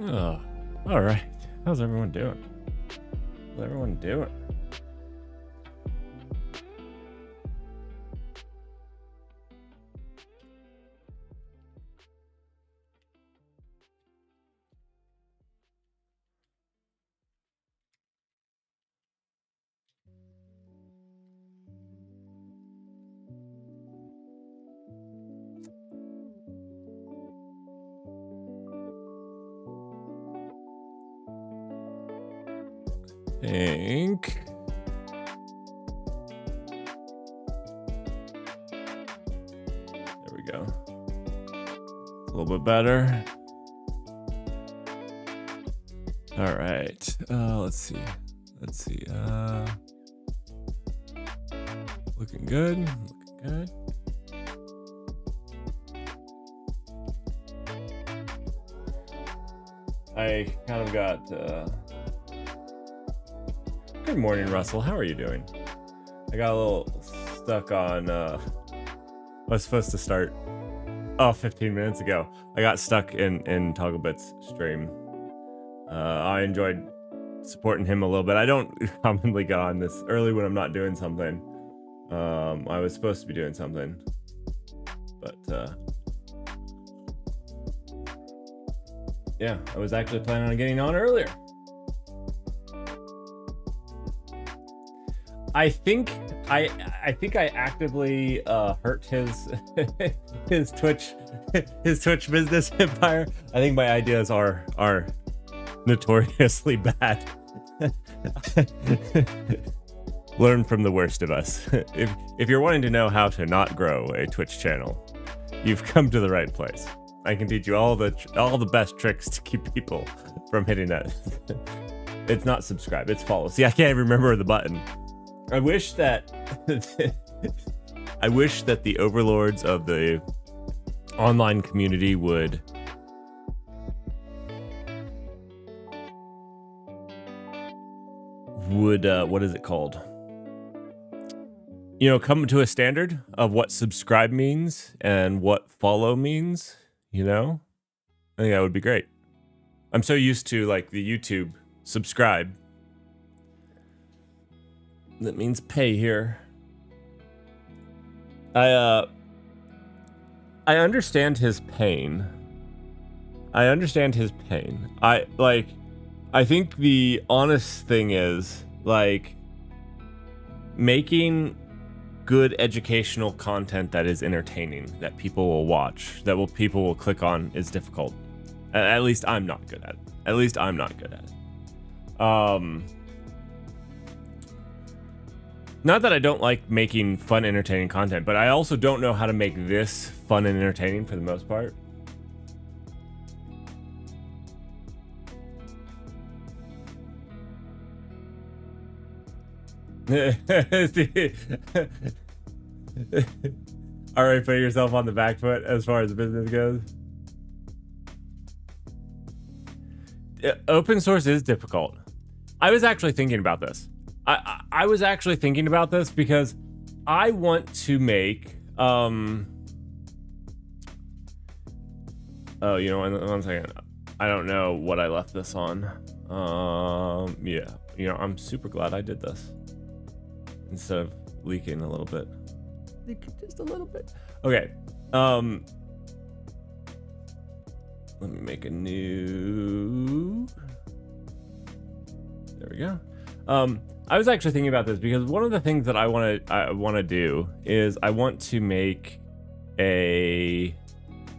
Oh, all right. How's everyone doing? How's everyone doing? Think. There we go. A little bit better. All right. Let's see. Looking good. Looking good. I kind of got. Good morning, Russell. How are you doing? I got a little stuck on. I was supposed to start 15 minutes ago. I got stuck in Togglebit's stream. I enjoyed supporting him a little bit. I don't commonly go on this early when I'm not doing something. I was supposed to be doing something, but yeah, I was actually planning on getting on earlier. I think I actively hurt his his Twitch business empire. I think my ideas are notoriously bad. Learn from the worst of us. If you're wanting to know how to not grow a Twitch channel, you've come to the right place. I can teach you all the best tricks to keep people from hitting that. It's not subscribe, it's follow. See, I can't even remember the button. I wish that the overlords of the online community would what is it called? You know, come to a standard of what subscribe means and what follow means, you know? I think that would be great. I'm so used to like the YouTube subscribe. That means pay here. I understand his pain. I think the honest thing is, like, making good educational content that is entertaining, that people will watch, people will click on, is difficult. At least I'm not good at it. Not that I don't like making fun, entertaining content, but I also don't know how to make this fun and entertaining for the most part. All right, put yourself on the back foot as far as the business goes. Open source is difficult. I was actually thinking about this. I was actually thinking about this because I want to make oh, you know, one second. I don't know what I left this on. Yeah, you know, I'm super glad I did this instead of leaking a little bit. Just a little bit. Okay. Let me make a new. There we go. I was actually thinking about this because one of the things that I want to do is I want to make a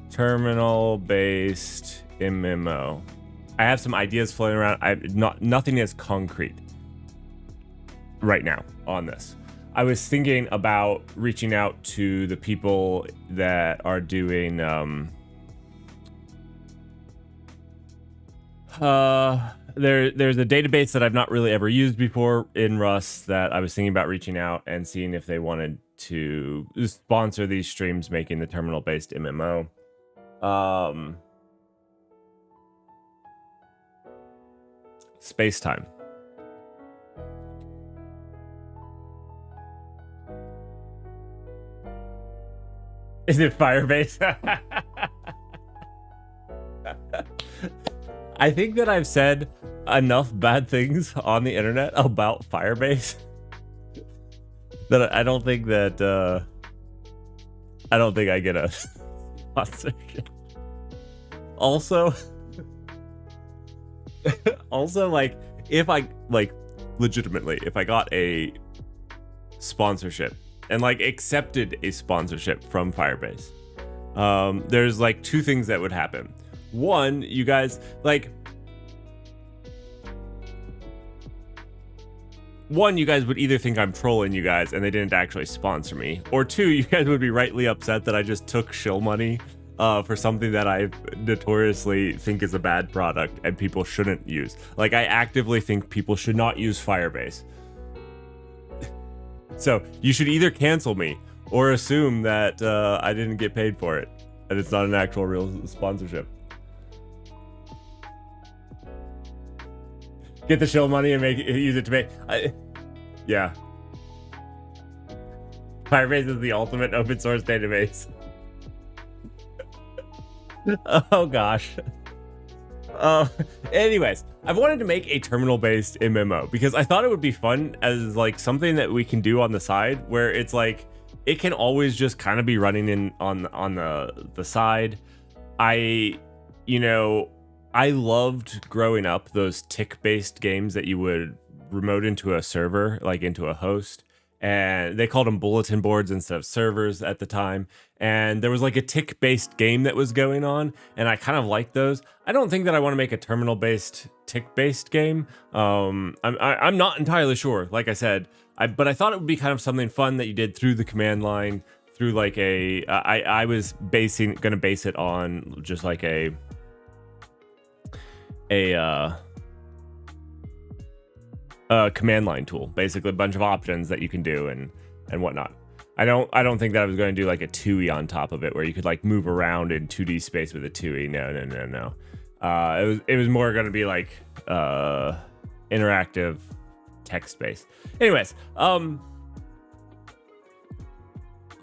terminal-based MMO. I have some ideas floating around. Nothing is concrete right now on this. I was thinking about reaching out to the people that are doing there's a database that I've not really ever used before in Rust that I was thinking about reaching out and seeing if they wanted to sponsor these streams making the terminal-based MMO. Space time. Is it Firebase? I think that I've said enough bad things on the internet about Firebase that I don't think that I don't think I get a sponsorship. Also, like, if I, like, legitimately, if I got a sponsorship and, like, accepted a sponsorship from Firebase, there's, like, two things that would happen. One, you guys, like, one, you guys would either think I'm trolling you guys and they didn't actually sponsor me, or two, you guys would be rightly upset that I just took shill money for something that I notoriously think is a bad product and people shouldn't use. Like, I actively think people should not use Firebase. So you should either cancel me or assume that I didn't get paid for it, and it's not an actual real sponsorship. Get the shill money and use it to make. Yeah. Firebase is the ultimate open source database. Oh gosh. Anyways, I've wanted to make a terminal-based MMO because I thought it would be fun as like something that we can do on the side, where it's like it can always just kind of be running in on the side. I loved growing up those tick-based games that you would remote into a server, like into a host, and they called them bulletin boards instead of servers at the time. And there was like a tick-based game that was going on, and I kind of liked those. I don't think that I want to make a terminal-based, tick-based game. I'm not entirely sure, like I said, but I thought it would be kind of something fun that you did through the command line, through like I was gonna base it on just like a command line tool, basically a bunch of options that you can do and whatnot. I don't think that I was going to do like a 2e on top of it where you could like move around in 2D space with a 2e. No. It was more going to be like interactive text based. Anyways,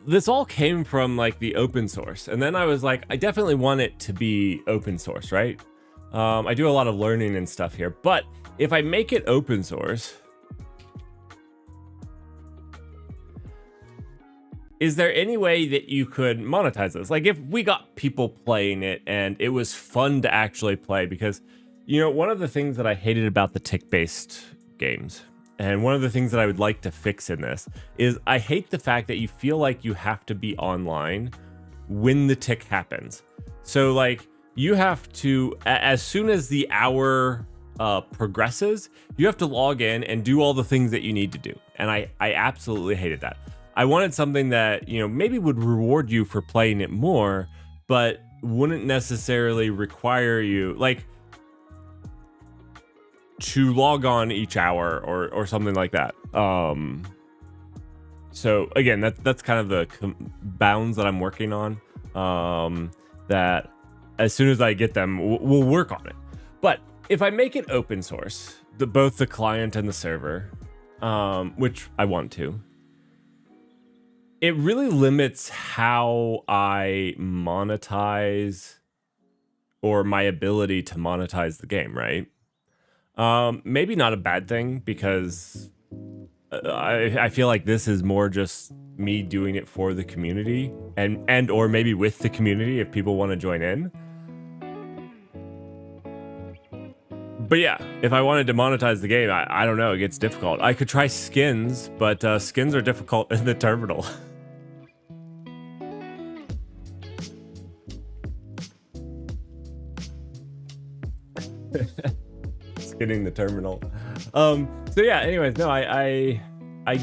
this all came from like the open source, and then I was like, I definitely want it to be open source, right? I do a lot of learning and stuff here, but if I make it open source, is there any way that you could monetize this? Like if we got people playing it and it was fun to actually play, because, you know, one of the things that I hated about the tick-based games, and one of the things that I would like to fix in this, is I hate the fact that you feel like you have to be online when the tick happens. So like, you have to, as soon as the hour progresses, you have to log in and do all the things that you need to do. And I absolutely hated that. I wanted something that, you know, maybe would reward you for playing it more, but wouldn't necessarily require you, like, to log on each hour or something like that. So again, that's kind of the bounds that I'm working on, that as soon as I get them, we'll work on it. But if I make it open source, both the client and the server, which I want to, it really limits how I monetize, or my ability to monetize the game, right? Maybe not a bad thing, because I feel like this is more just me doing it for the community, and or maybe with the community if people want to join in. But yeah, if I wanted to monetize the game, I don't know, it gets difficult. I could try skins, but skins are difficult in the terminal. Skinning the terminal. So yeah, anyways, no, I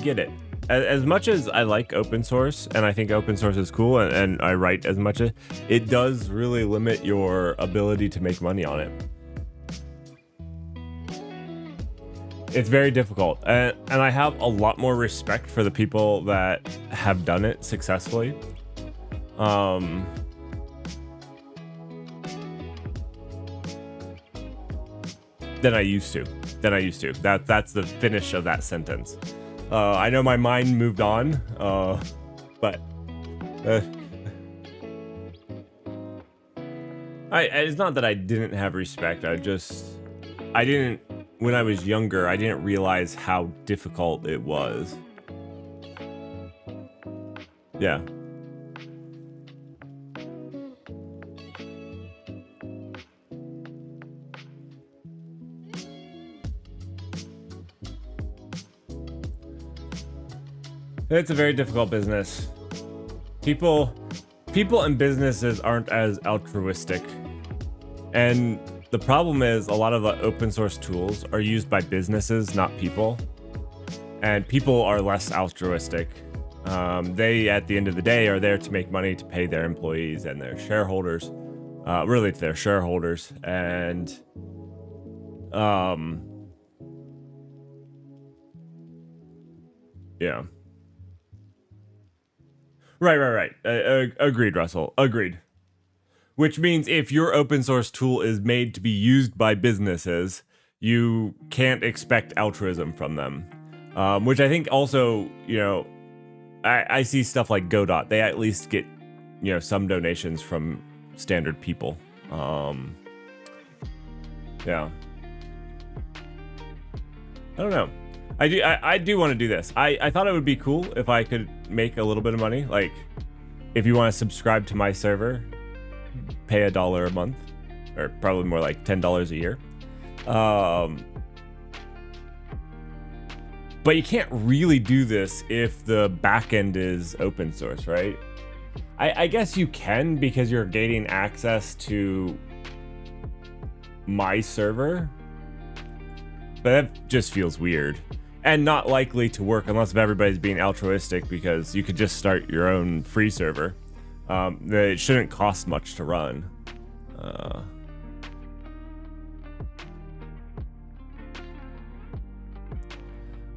get it. As much as I like open source, and I think open source is cool, and I write as much as, it does really limit your ability to make money on it. It's very difficult, and I have a lot more respect for the people that have done it successfully. Than I used to. That's the finish of that sentence. I know my mind moved on, but It's not that I didn't have respect. I didn't, when I was younger, I didn't realize how difficult it was. Yeah. It's a very difficult business. People and businesses aren't as altruistic. And the problem is a lot of the open source tools are used by businesses, not people. And people are less altruistic. They, at the end of the day, are there to make money to pay their employees and their shareholders. Really, to their shareholders. And yeah. Right. Agreed, Russell. Agreed. Which means if your open source tool is made to be used by businesses, you can't expect altruism from them. Which I think also, you know, I see stuff like Godot. They at least get, you know, some donations from standard people. Yeah. I don't know. I do want to do this. I thought it would be cool if I could make a little bit of money. Like, if you want to subscribe to my server, pay $1 a month, or probably more like $10 a year. But you can't really do this if the backend is open source, right? I guess you can, because you're gaining access to my server, but that just feels weird and not likely to work unless if everybody's being altruistic, because you could just start your own free server. It shouldn't cost much to run.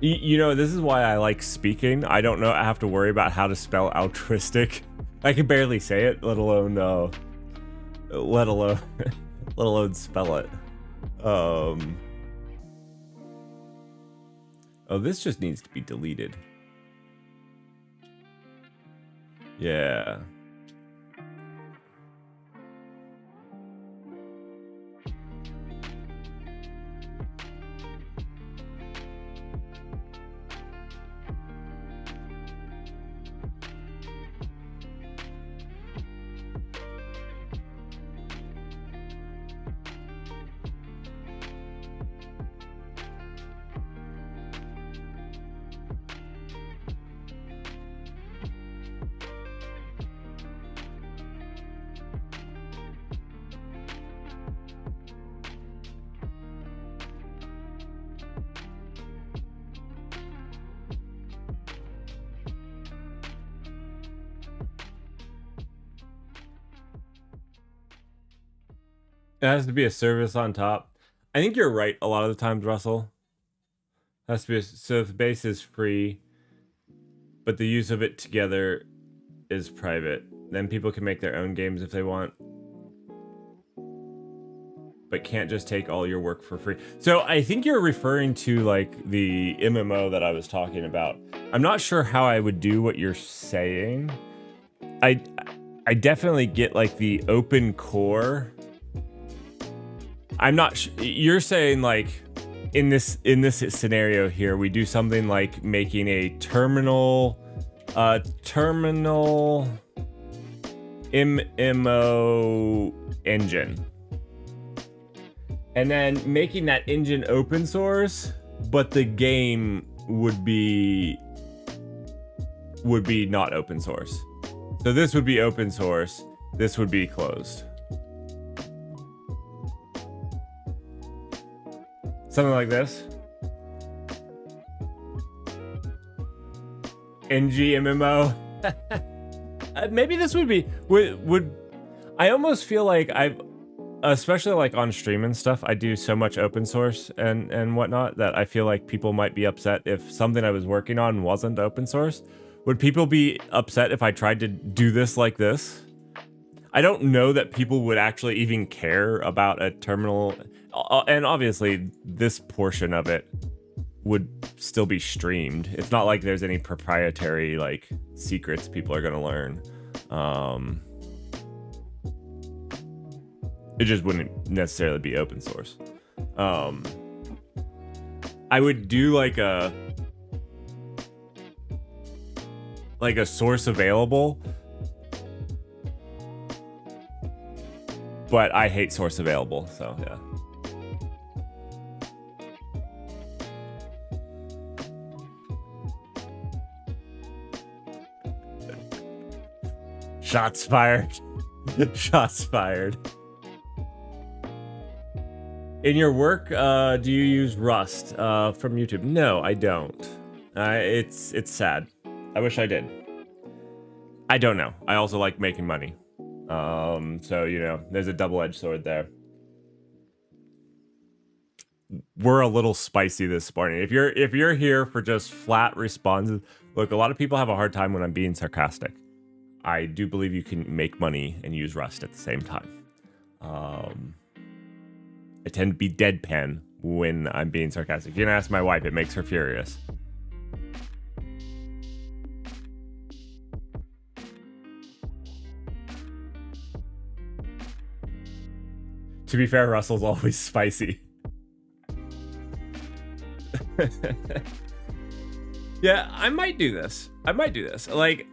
You know, this is why I like speaking. I don't know. I have to worry about how to spell altruistic. I can barely say it, let alone spell it. Oh, this just needs to be deleted. Yeah. It has to be a service on top. I think you're right a lot of the times, Russell. It has to be so the base is free, but the use of it together is private. Then people can make their own games if they want, but can't just take all your work for free. So I think you're referring to like the MMO that I was talking about. I'm not sure how I would do what you're saying. I definitely get like the open core. I'm not you're saying like in this scenario here, we do something like making a terminal MMO engine, and then making that engine open source, but the game would be not open source. So this would be open source, this would be closed. Something like this. NGMMO. Maybe this would be would I almost feel like I've, especially like on stream and stuff, I do so much open source and whatnot that I feel like people might be upset if something I was working on wasn't open source. Would people be upset if I tried to do this like this? I don't know that people would actually even care about a terminal, and obviously this portion of it would still be streamed. It's not like there's any proprietary like secrets people are gonna learn. It just wouldn't necessarily be open source. I would do like a source available, but I hate source available, so yeah. Shots fired. Shots fired. In your work, do you use Rust from YouTube? No, I don't. It's sad. I wish I did. I don't know. I also like making money. So, you know, there's a double-edged sword there. We're a little spicy this morning. If you're here for just flat responses, look, a lot of people have a hard time when I'm being sarcastic. I do believe you can make money and use Rust at the same time. I tend to be deadpan when I'm being sarcastic. You can ask my wife, it makes her furious. To be fair, Russell's always spicy. Yeah, I might do this. Like,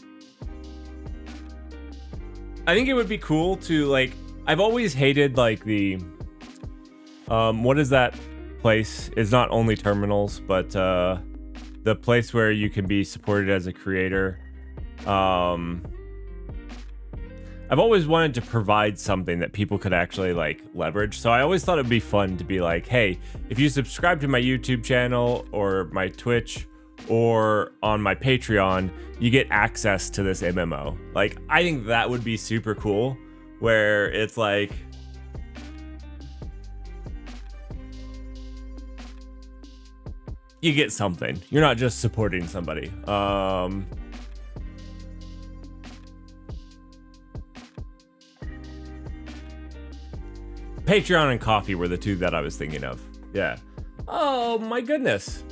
I think it would be cool to, like, I've always hated, like, the, what is that place? It's not only terminals, but, the place where you can be supported as a creator. I've always wanted to provide something that people could actually, like, leverage. So I always thought it'd be fun to be like, hey, if you subscribe to my YouTube channel or my Twitch or on my Patreon, you get access to this MMO. Like, I think that would be super cool, where it's like, you get something. You're not just supporting somebody. Patreon and coffee were the two that I was thinking of. Yeah. Oh my goodness.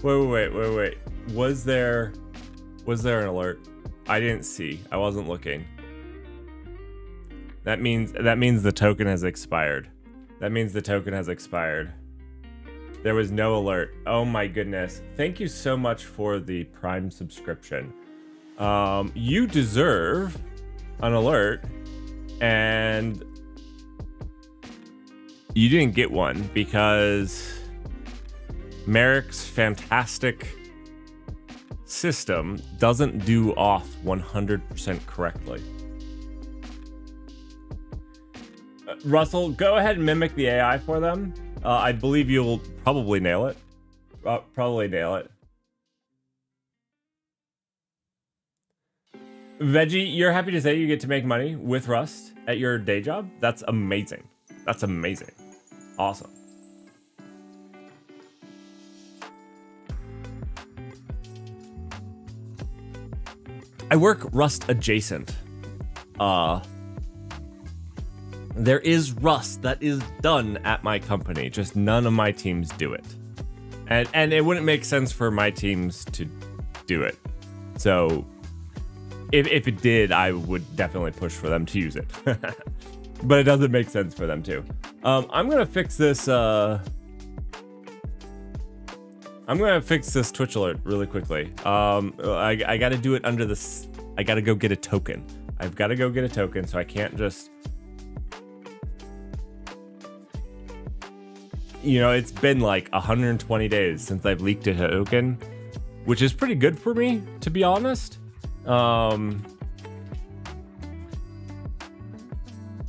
Wait. Was there an alert? I didn't see. I wasn't looking. That means the token has expired. There was no alert. Oh my goodness. Thank you so much for the Prime subscription. You deserve an alert, and you didn't get one because Merrick's fantastic system doesn't do auth 100% correctly. Russell, go ahead and mimic the AI for them. I believe you'll probably nail it. Veggie, you're happy to say you get to make money with Rust at your day job? That's amazing. Awesome. I work Rust adjacent. There is Rust that is done at my company, just none of my teams do it. And it wouldn't make sense for my teams to do it. So if it did, I would definitely push for them to use it. But it doesn't make sense for them to. I'm gonna fix this Twitch alert really quickly. I gotta do it under this. I gotta go get a token. I've gotta go get a token, so I can't just, you know, it's been like 120 days since I've leaked a token, which is pretty good for me, to be honest.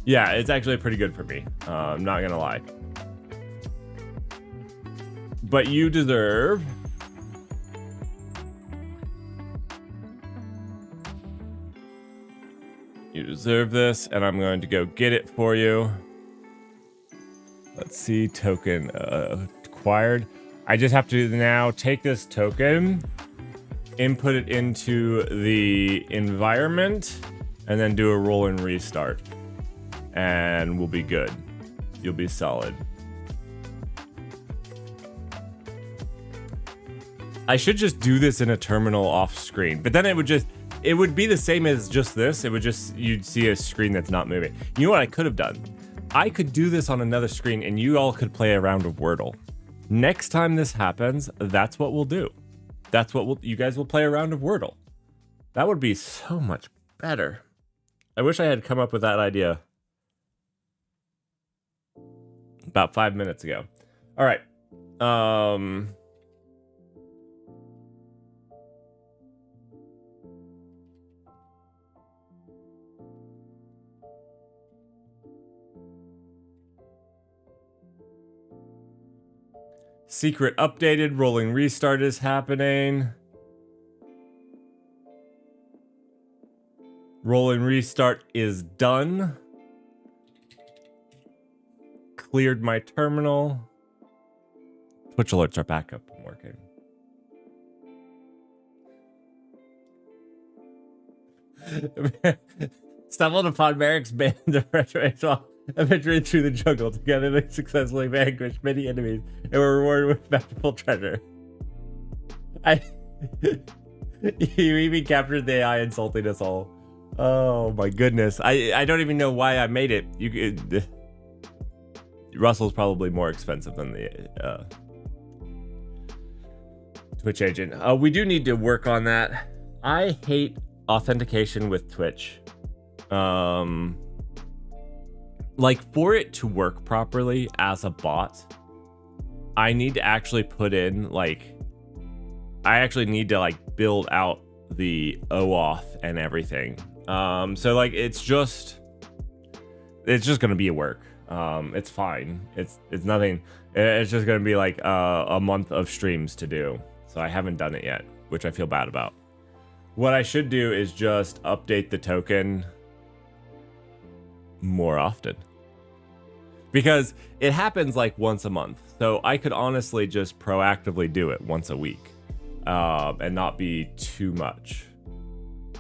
Yeah, it's actually pretty good for me. I'm not gonna lie. But you deserve this, and I'm going to go get it for you. Let's see, token acquired. I just have to now take this token, input it into the environment, and then do a roll and restart. And we'll be good. You'll be solid. I should just do this in a terminal off screen, but then it would just it would be the same as just this. It would just, you'd see a screen that's not moving. You know what I could have done? I could do this on another screen and you all could play a round of Wordle. Next time this happens, that's what we'll do. That's what you guys will play a round of Wordle. That would be so much better. I wish I had come up with that idea about 5 minutes ago. All right. Secret updated, rolling restart is happening. Rolling restart is done. Cleared my terminal. Twitch alerts are back up and working. Stumbled upon Merrick's band of retro adventuring through the jungle. Together they successfully vanquished many enemies and were rewarded with bountiful treasure. You even captured the AI insulting us all. Oh my goodness. I don't even know why I made it. Russell's probably more expensive than the Twitch agent. We do need to work on that. I hate authentication with Twitch. Like, for it to work properly as a bot, I need to actually put in, like, I actually need to, like, build out the OAuth and everything. So, like, it's just gonna be a work. It's fine. It's nothing. It's just gonna be, like, a month of streams to do. So I haven't done it yet, which I feel bad about. What I should do is just update the token more often, because it happens like once a month. So I could honestly just proactively do it once a week, and not be too much,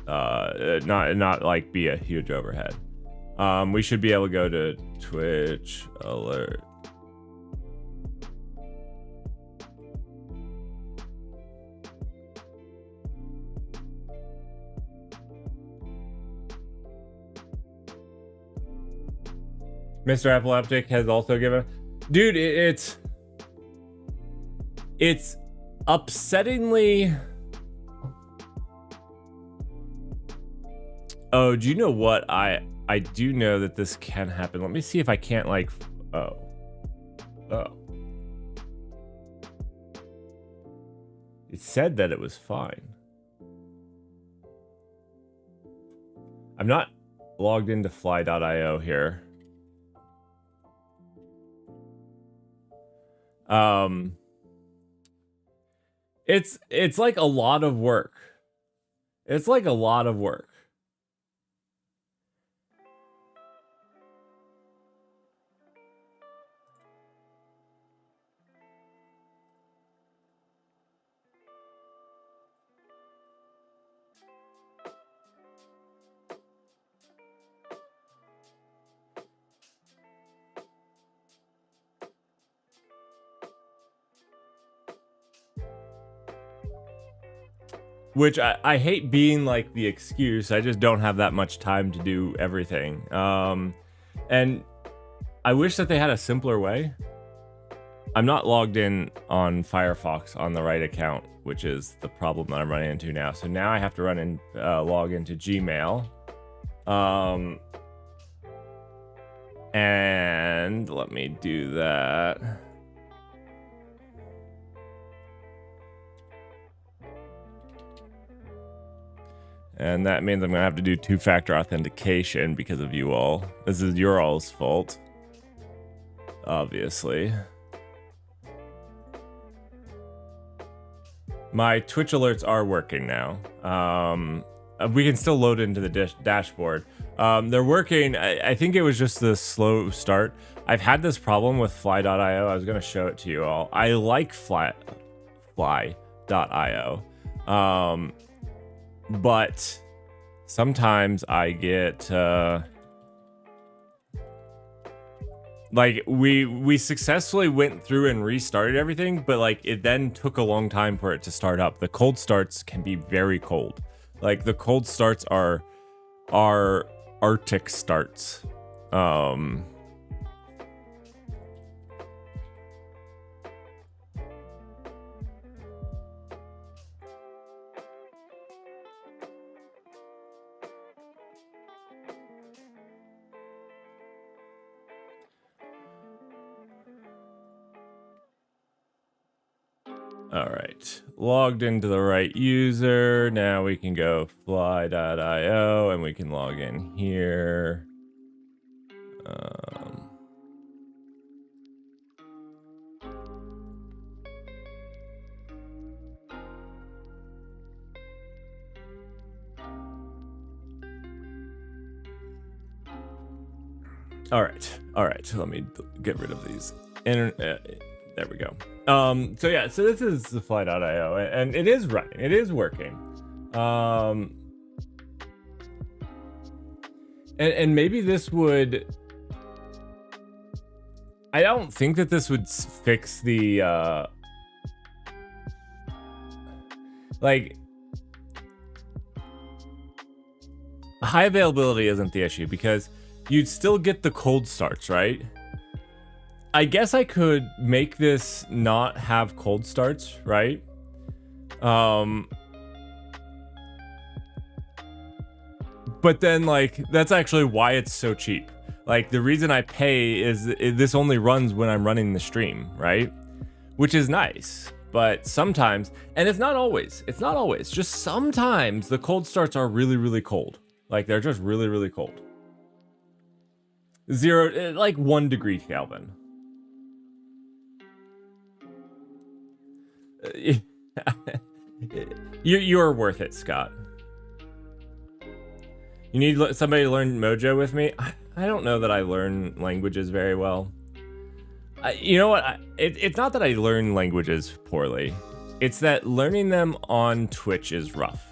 not like be a huge overhead. We should be able to go to Twitch alert. Mr. Epileptic has also given... Dude, it's upsettingly... Oh, do you know what? I do know that this can happen. Let me see if I can't, like... Oh. It said that it was fine. I'm not logged into fly.io here. It's like a lot of work. It's like a lot of work. Which I hate being like the excuse. I just don't have that much time to do everything. And I wish that they had a simpler way. I'm not logged in on Firefox on the right account, which is the problem that I'm running into now. So now I have to log into Gmail. And let me do that. And that means I'm gonna have to do two-factor authentication because of you all. This is your all's fault, obviously. My Twitch alerts are working now. We can still load into the dashboard. They're working. I think it was just the slow start. I've had this problem with fly.io. I was gonna show it to you all. I like fly.io. But sometimes I get like we successfully went through and restarted everything, but like it then took a long time for it to start up. The cold starts can be very cold. Like the cold starts are Arctic starts. All right, logged into the right user. Now we can go fly.io and we can log in here. All right. Let me get rid of these. There we go. So yeah, so this is the fly.io, and it is running. It is working. And maybe this would. I don't think that this would fix the like high availability isn't the issue because you'd still get the cold starts, right? I guess I could make this not have cold starts, right? But then, like, that's actually why it's so cheap. Like, the reason I pay is this only runs when I'm running the stream, right? Which is nice. But sometimes, and it's not always, just sometimes the cold starts are really, really cold. Like, they're just really, really cold. Like 1 degree Kelvin. You're worth it, Scott. You need somebody to learn Mojo with me? I don't know that I learn languages very well. You know what? It's not that I learn languages poorly. It's that learning them on Twitch is rough.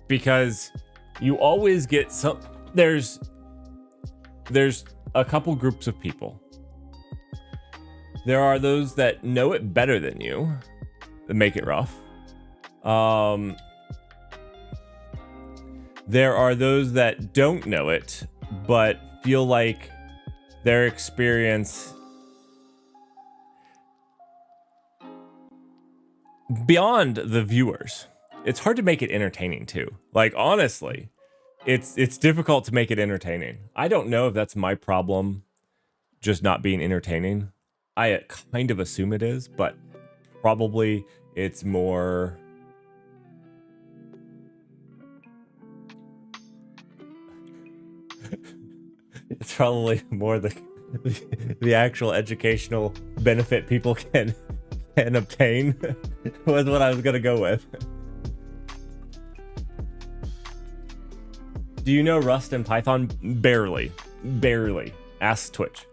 Because you always get some... There's a couple groups of people. There are those that know it better than you, that make it rough. There are those that don't know it, but feel like their experience beyond the viewers. It's hard to make it entertaining too. Like, honestly, it's difficult to make it entertaining. I don't know if that's my problem, just not being entertaining. I kind of assume it is, but probably it's more... It's probably more the actual educational benefit people can obtain was what I was gonna go with. Do you know Rust and Python? Barely. Ask Twitch.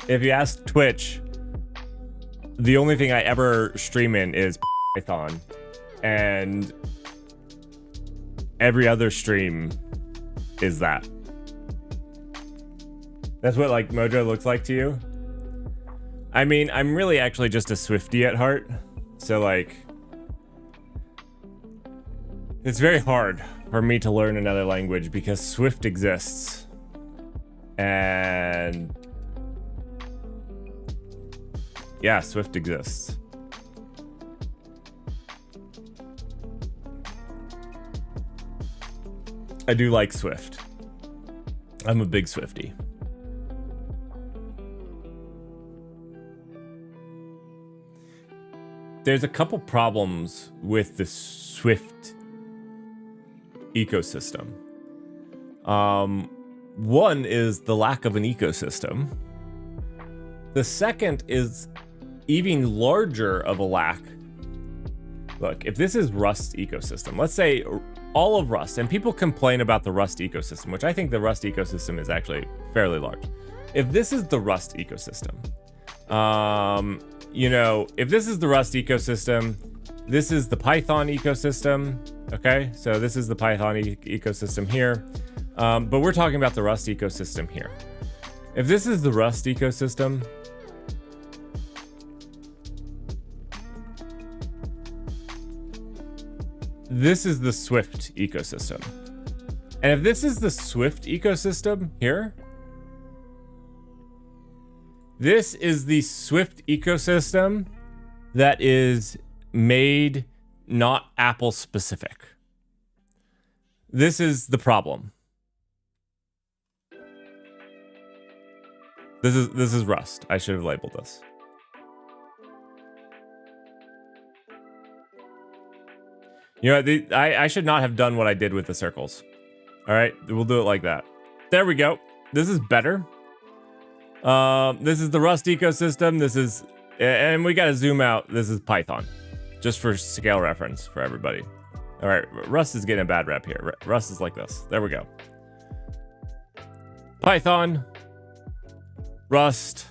If you ask Twitch, the only thing I ever stream in is Python, and every other stream is that. That's what, like, Mojo looks like to you? I mean, I'm really actually just a Swiftie at heart, so, like, it's very hard for me to learn another language because Swift exists, and... yeah, Swift exists. I do like Swift. I'm a big Swiftie. There's a couple problems with the Swift ecosystem. One is the lack of an ecosystem. The second is even larger of a lack. Look, if this is Rust ecosystem, let's say all of Rust, and people complain about the Rust ecosystem, which I think the Rust ecosystem is actually fairly large. If this is the Rust ecosystem, you know, if this is the Rust ecosystem, this is the Python ecosystem, okay? So this is the Python ecosystem here. But we're talking about the Rust ecosystem here. If this is the Rust ecosystem, this is the Swift ecosystem. And if this is the Swift ecosystem here, this is the Swift ecosystem that is made not Apple specific. This is the problem. This is Rust. I should have labeled this. You know, I should not have done what I did with the circles. All right, we'll do it like that. There we go. This is better. This is the Rust ecosystem. This is, and we got to zoom out. This is Python, just for scale reference for everybody. All right, Rust is getting a bad rep here. Rust is like this. There we go. Python, Rust,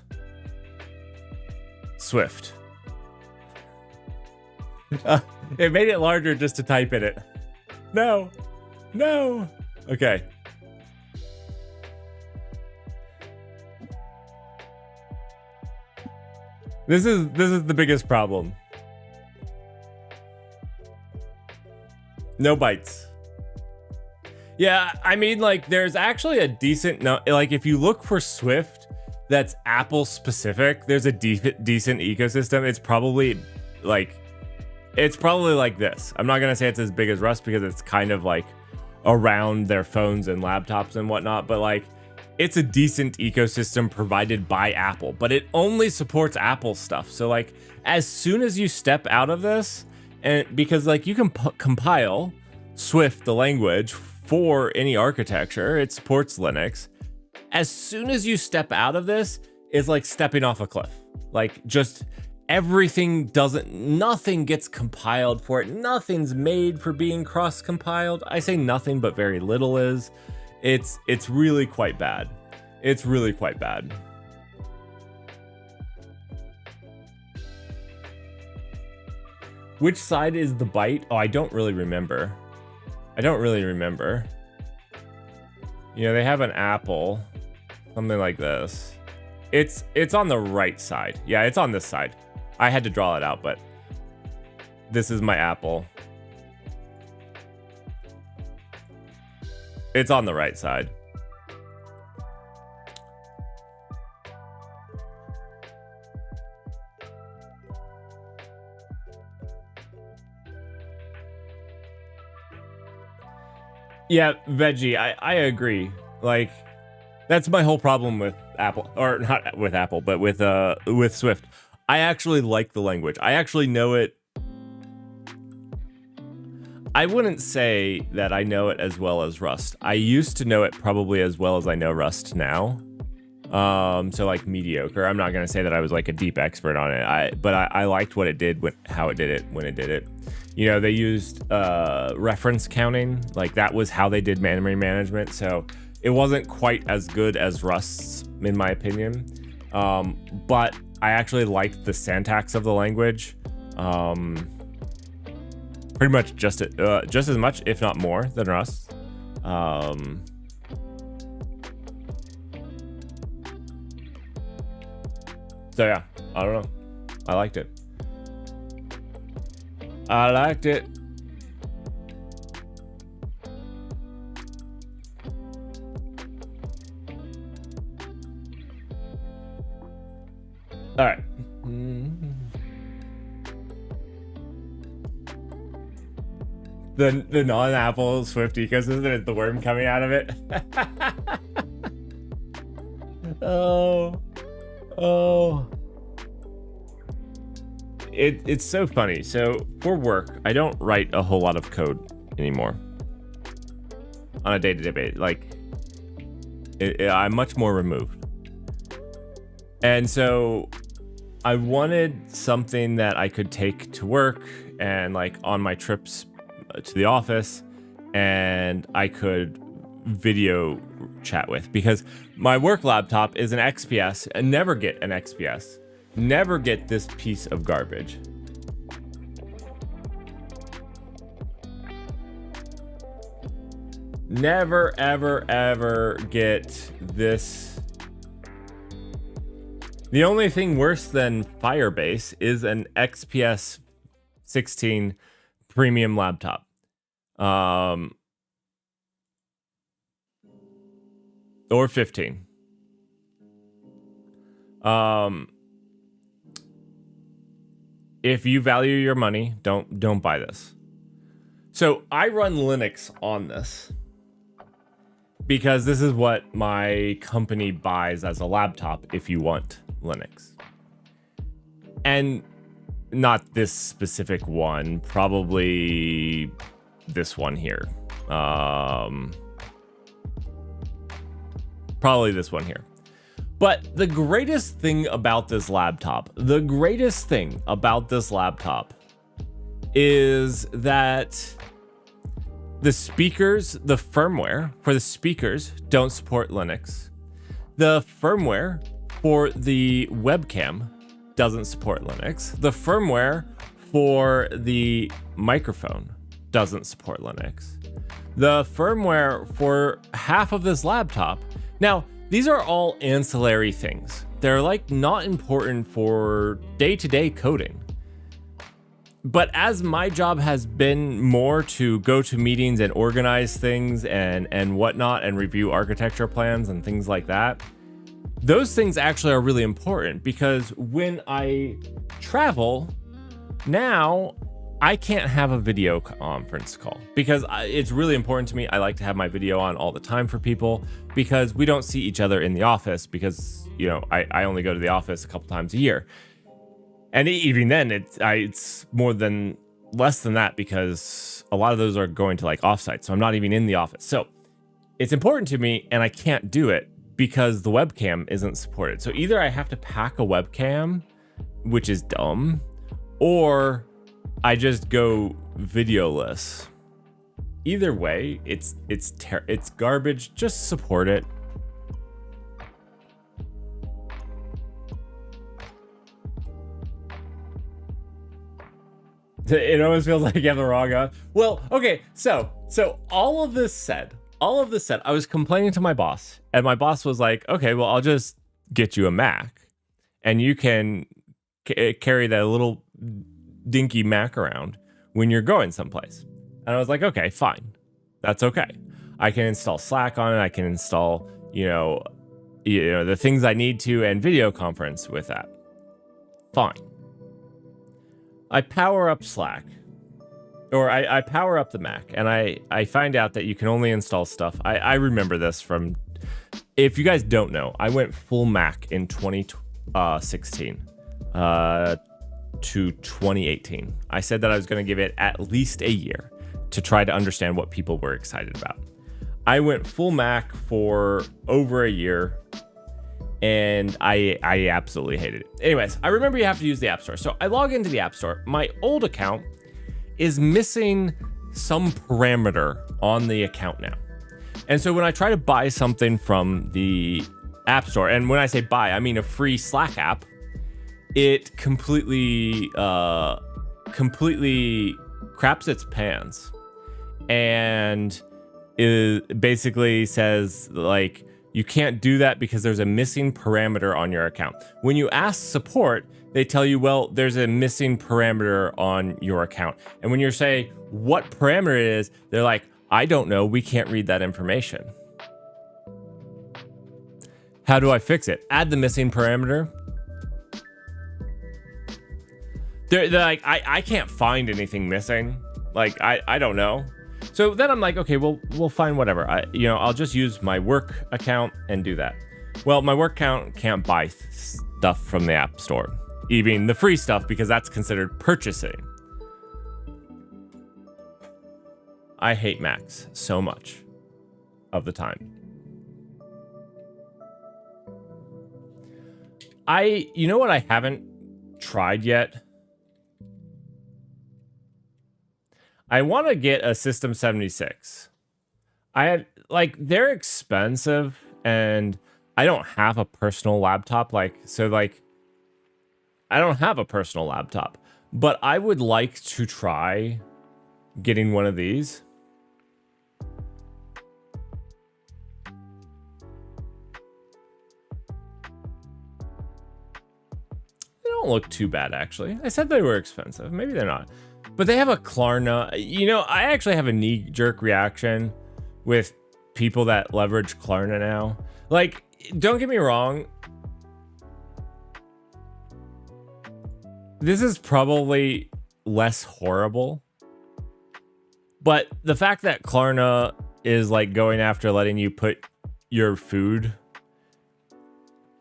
Swift. It made it larger just to type in it. No, no. Okay. This is the biggest problem. No bytes. Yeah, I mean, like, there's actually a decent, like, if you look for Swift that's Apple specific, there's a decent ecosystem. It's probably like this. I'm not gonna say it's as big as Rust because it's kind of like around their phones and laptops and whatnot, but like, it's a decent ecosystem provided by Apple, but it only supports Apple stuff. So like, as soon as you step out of this, and because like you can compile Swift, the language, for any architecture, it supports Linux. As soon as you step out of this, it's like stepping off a cliff. Like, just everything nothing gets compiled for it. Nothing's made for being cross-compiled. I say nothing, but very little is. It's really quite bad. It's really quite bad. Which side is the byte? Oh, I don't really remember. I don't really remember. You know, they have an apple, something like this. It's on the right side. Yeah, it's on this side. I had to draw it out, but this is my apple. It's on the right side. Yeah, Veggie, I agree. Like, that's my whole problem with Apple, or not with Apple, but with Swift. I actually like the language. I actually know it. I wouldn't say that I know it as well as Rust. I used to know it probably as well as I know Rust now. So like mediocre. I'm not gonna say that I was like a deep expert on it. But I liked what it did, how it did it, when it did it. You know, they used reference counting. Like, that was how they did memory management. So it wasn't quite as good as Rust's, in my opinion. But I actually liked the syntax of the language. Pretty much just as much, if not more, than Rust. So yeah, I don't know. I liked it. I liked it. All right. The non-Apple Swift ecosystem is the worm coming out of it. Oh. It's so funny. So for work, I don't write a whole lot of code anymore on a day-to-day basis. Like, I'm much more removed. And so I wanted something that I could take to work and like on my trips to the office, and I could video chat with, because my work laptop is an XPS, and never get an XPS. Never get this piece of garbage. Never, ever, ever get this. The only thing worse than Firebase is an XPS 16 premium laptop. Or 15. If you value your money, don't buy this. So I run Linux on this because this is what my company buys as a laptop if you want Linux. And not this specific one, probably this one here. Probably this one here. But the greatest thing about this laptop, is that the speakers, the firmware for the speakers don't support Linux. The firmware for the webcam doesn't support Linux. The firmware for the microphone doesn't support Linux. The firmware for half of this laptop. Now, these are all ancillary things. They're like not important for day-to-day coding. But as my job has been more to go to meetings and organize things and whatnot and review architecture plans and things like that, those things actually are really important because when I travel, now I can't have a video conference call because it's really important to me. I like to have my video on all the time for people because we don't see each other in the office because, you know, I only go to the office a couple times a year. And even then, it's less than that because a lot of those are going to like offsite. So I'm not even in the office. So it's important to me and I can't do it because the webcam isn't supported. So either I have to pack a webcam, which is dumb, or I just go videoless. Either way, it's garbage. Just support it. It always feels like you have the wrong on. Well, okay, so all of this said, I was complaining to my boss, and my boss was like, "Okay, well, I'll just get you a Mac, and you can carry that little dinky Mac around when you're going someplace." And I was like, "Okay, fine, that's okay. I can install Slack on it. I can install, you know, the things I need to, and video conference with that. Fine." I power up Slack, or I power up the Mac, and I find out that you can only install stuff. I remember this from, if you guys don't know, I went full Mac in 2016 to 2018. I said that I was going to give it at least a year to try to understand what people were excited about. I went full Mac for over a year, and I absolutely hated it. Anyways, I remember you have to use the App Store. So I log into the App Store. My old account is missing some parameter on the account now. And so when I try to buy something from the App Store, and when I say buy, I mean a free Slack app, it completely craps its pants. And it basically says, like, you can't do that because there's a missing parameter on your account. When you ask support, they tell you, well, there's a missing parameter on your account. And when you say what parameter it is, they're like, I don't know, we can't read that information. How do I fix it? Add the missing parameter. They're like, I can't find anything missing. Like, I don't know. So then I'm like, okay, well, we'll find whatever. I'll just use my work account and do that. Well, my work account can't buy stuff from the App Store, even the free stuff, because that's considered purchasing. I hate Macs so much of the time. You know what I haven't tried yet? I want to get a System 76. They're expensive, and I don't have a personal laptop. I don't have a personal laptop, but I would like to try getting one of these. look too bad, actually. I said they were expensive. Maybe they're not. But they have a Klarna. You know, I actually have a knee-jerk reaction with people that leverage Klarna now. Like, don't get me wrong. This is probably less horrible. But the fact that Klarna is like going after letting you put your food,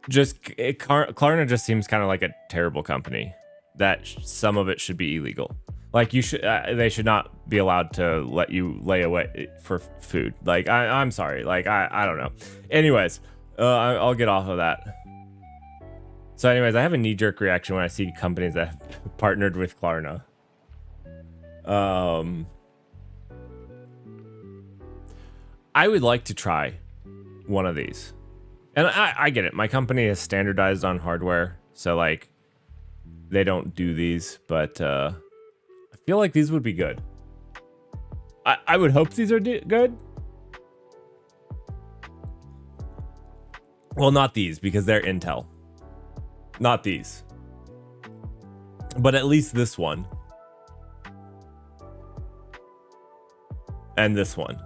Klarna just seems kind of like a terrible company that some of it should be illegal. Like they should not be allowed to let you lay away for food. Like I'm sorry. Like I don't know. Anyways, I'll get off of that. So anyways, I have a knee-jerk reaction when I see companies that have partnered with Klarna. I would like to try one of these. And I get it. My company is standardized on hardware, so like they don't do these, but I feel like these would be good. I would hope these are good. Well, not these, because they're Intel. Not these. But at least this one. And this one.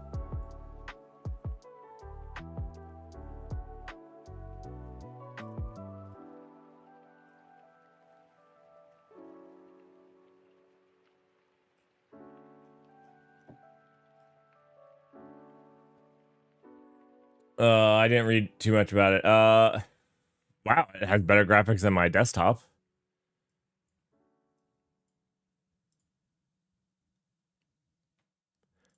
I didn't read too much about it. Wow, it has better graphics than my desktop.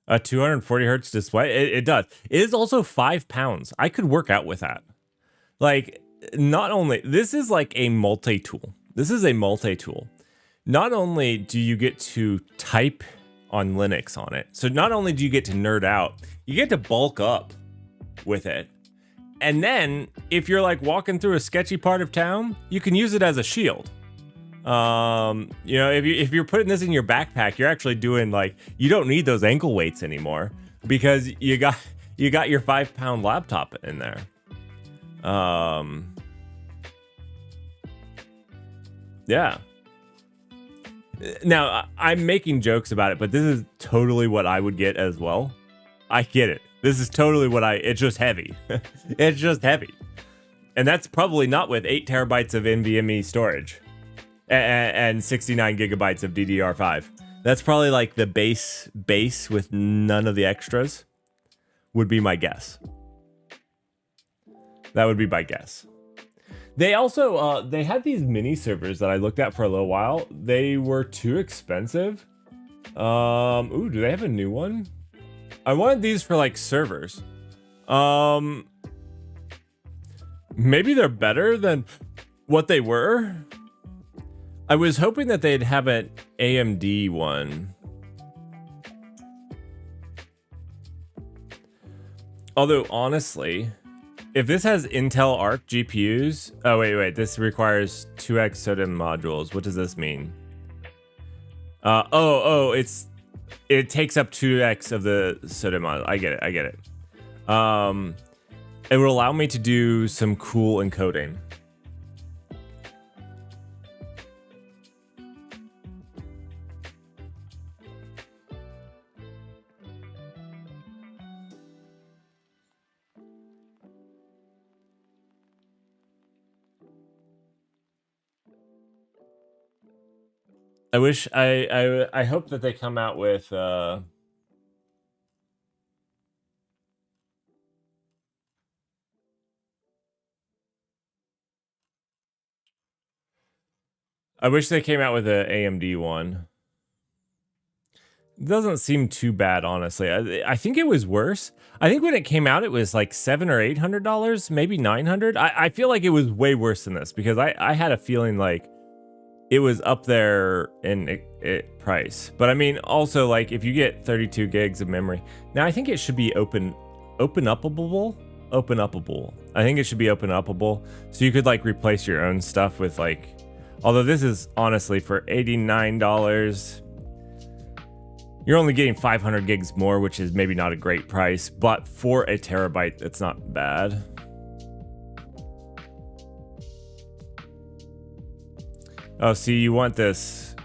A 240 hertz display. It does. It is also 5 pounds. I could work out with that. Like, not only this is like a multi-tool. This is a multi-tool. Not only do you get to type on Linux on it, so not only do you get to nerd out, you get to bulk up with it. And then if you're like walking through a sketchy part of town, you can use it as a shield. You know, if you're putting this in your backpack, you're actually doing like, you don't need those ankle weights anymore because you got your 5 pound laptop in there. Yeah. Now I'm making jokes about it, but this is totally what I would get as well. I get it. This is totally what it's just heavy. It's just heavy. And that's probably not with 8 terabytes of NVMe storage and 69 gigabytes of DDR5. That's probably like the base with none of the extras would be my guess. That would be my guess. They also, they had these mini servers that I looked at for a little while. They were too expensive. Ooh, do they have a new one? I wanted these for like servers. Maybe they're better than what they were. I was hoping that they'd have an AMD one. Although honestly, if this has Intel Arc GPUs, oh wait, this requires 2x SODIMM modules. What does this mean? It takes up 2x of the SODIMM module. I get it. It will allow me to do some cool encoding. I wish I hope that they come out with I wish they came out with an AMD one. It doesn't seem too bad, honestly. I think it was worse. I think when it came out, it was like $700 or $800, maybe $900. I feel like it was way worse than this because I had a feeling like it was up there in price. But I mean, also like if you get 32 gigs of memory, now I think it should be open upable. I think it should be open upable, so you could like replace your own stuff with like. Although this is honestly for $89, you're only getting 500 gigs more, which is maybe not a great price, but for a terabyte, it's not bad. Oh, see, you want this.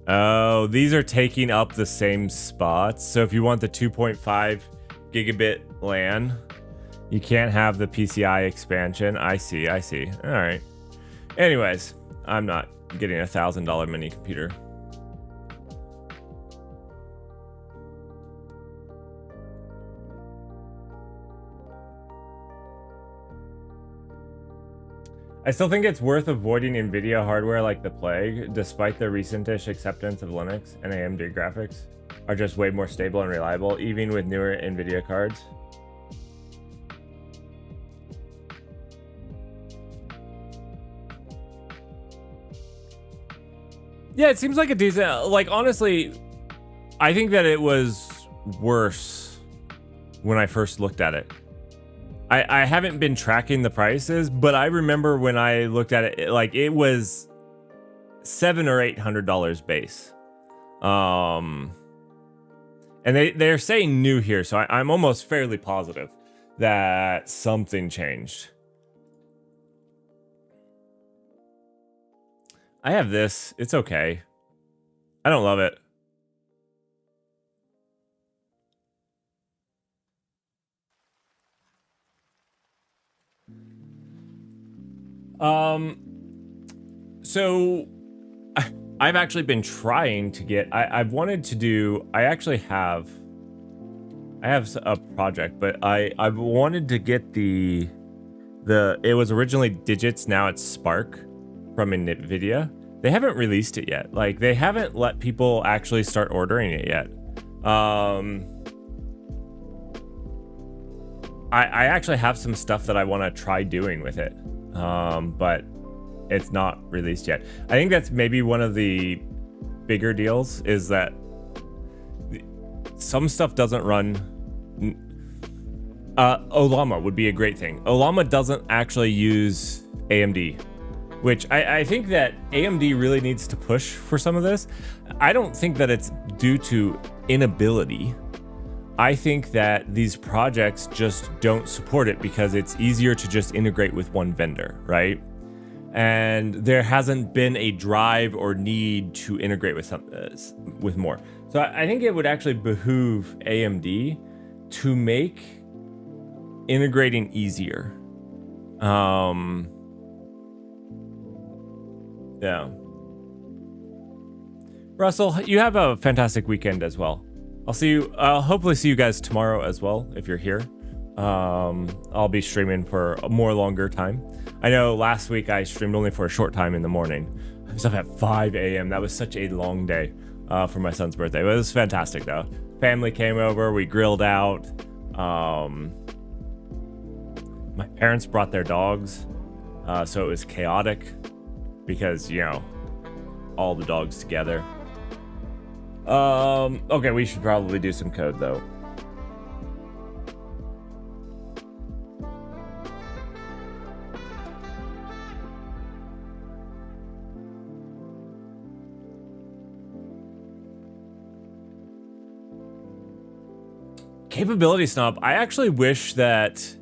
Oh, these are taking up the same spots. So if you want the 2.5 gigabit LAN, you can't have the PCI expansion. I see. All right. Anyways, I'm not getting a $1,000 mini computer. I still think it's worth avoiding NVIDIA hardware like the plague, despite the recent-ish acceptance of Linux and AMD graphics are just way more stable and reliable, even with newer NVIDIA cards. Yeah, it seems like a decent, like, honestly, I think that it was worse when I first looked at it. I haven't been tracking the prices, but I remember when I looked at it, like, it was $700 or $800 base. And they're saying new here, so I'm almost fairly positive that something changed. I have this. It's okay. I don't love it. So I've actually been trying to get, I've wanted to do, I have a project, but I've wanted to get it was originally Digits, now it's Spark from NVIDIA. They haven't released it yet. Like, they haven't let people actually start ordering it yet. I actually have some stuff that I want to try doing with it. But it's not released yet. I think that's maybe one of the bigger deals, is that some stuff doesn't run. Olama would be a great thing. Olama doesn't actually use AMD, which I think that AMD really needs to push for some of this. I don't think that it's due to inability. I think that these projects just don't support it because it's easier to just integrate with one vendor, right? And there hasn't been a drive or need to integrate with more. So I think it would actually behoove AMD to make integrating easier. Yeah. Russell, you have a fantastic weekend as well. I'll hopefully see you guys tomorrow as well, if you're here. I'll be streaming for a more longer time. I know last week I streamed only for a short time in the morning. I was up at 5 a.m. That was such a long day for my son's birthday. But it was fantastic though. Family came over, we grilled out. My parents brought their dogs, so it was chaotic because, you know, all the dogs together. Okay, we should probably do some code though. Capability snob. I actually wish that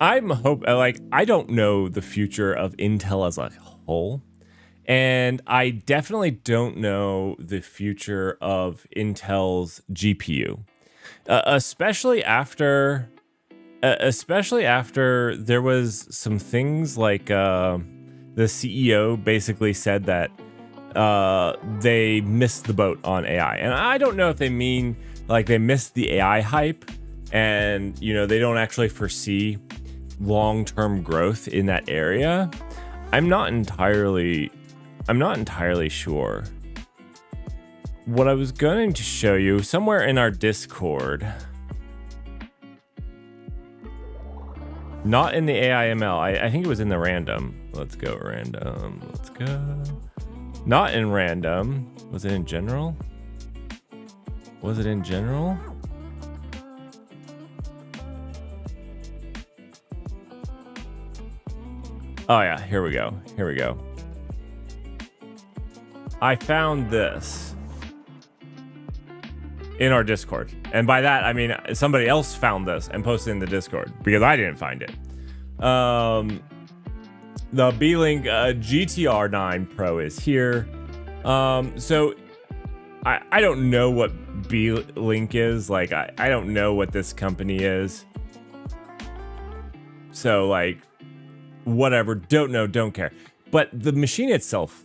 I don't know the future of Intel as a whole. And I definitely don't know the future of Intel's GPU, especially after there was some things like the CEO basically said that they missed the boat on AI. And I don't know if they mean like they missed the AI hype and, you know, they don't actually foresee long-term growth in that area. I'm not entirely sure. What I was going to show you somewhere in our Discord, not in the AIML, I think it was in the random. Let's go random. Let's go. Not in random. Was it in general? Was it in general? Oh yeah, here we go. Here we go. I found this in our Discord. And by that, I mean somebody else found this and posted in the Discord because I didn't find it. The B-Link GTR9 Pro is here. So I don't know what B-Link is. Like, I don't know what this company is. So, like, whatever. Don't know, don't care. But the machine itself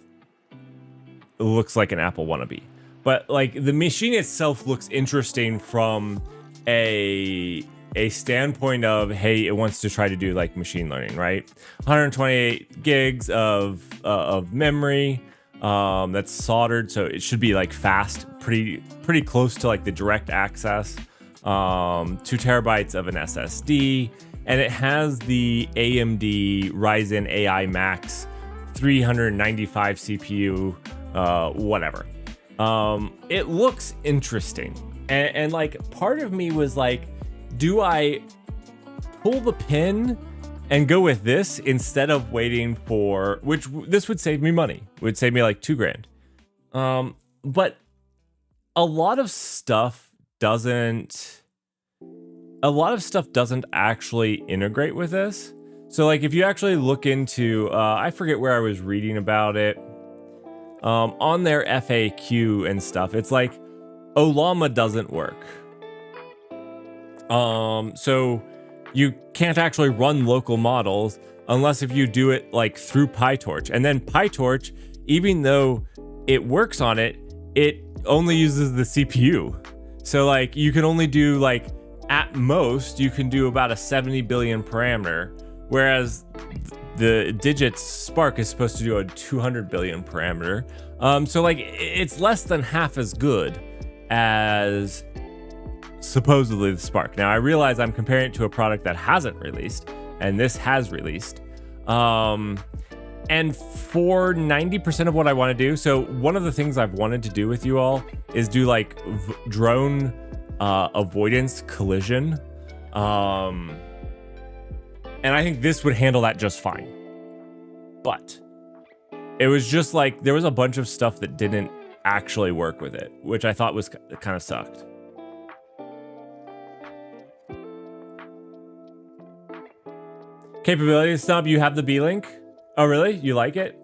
looks like an Apple wannabe. But, like, the machine itself looks interesting from a standpoint of, hey, it wants to try to do like machine learning, right? 128 gigs of memory that's soldered, so it should be like fast, pretty close to like the direct access. 2 terabytes of an SSD, and it has the AMD Ryzen AI Max 395 CPU, whatever. It looks interesting, and like part of me was like, do I pull the pin and go with this instead of waiting for, which this would save me money. It would save me like $2,000. But a lot of stuff doesn't actually integrate with this. So like if you actually look into, I forget where I was reading about it, on their FAQ and stuff, it's like Ollama doesn't work. So you can't actually run local models unless if you do it like through PyTorch. And then PyTorch, even though it works on it, it only uses the CPU. So like you can only do like, at most, you can do about a 70 billion parameter, whereas the digits Spark is supposed to do a 200 billion parameter. So like it's less than half as good as supposedly the Spark. Now I realize I'm comparing it to a product that hasn't released, and this has released. And for 90% of what I want to do, so one of the things I've wanted to do with you all is do like drone avoidance collision. And I think this would handle that just fine. But it was just like, there was a bunch of stuff that didn't actually work with it, which I thought was kind of sucked. Capability snub, you have the B-Link? Oh, really? You like it?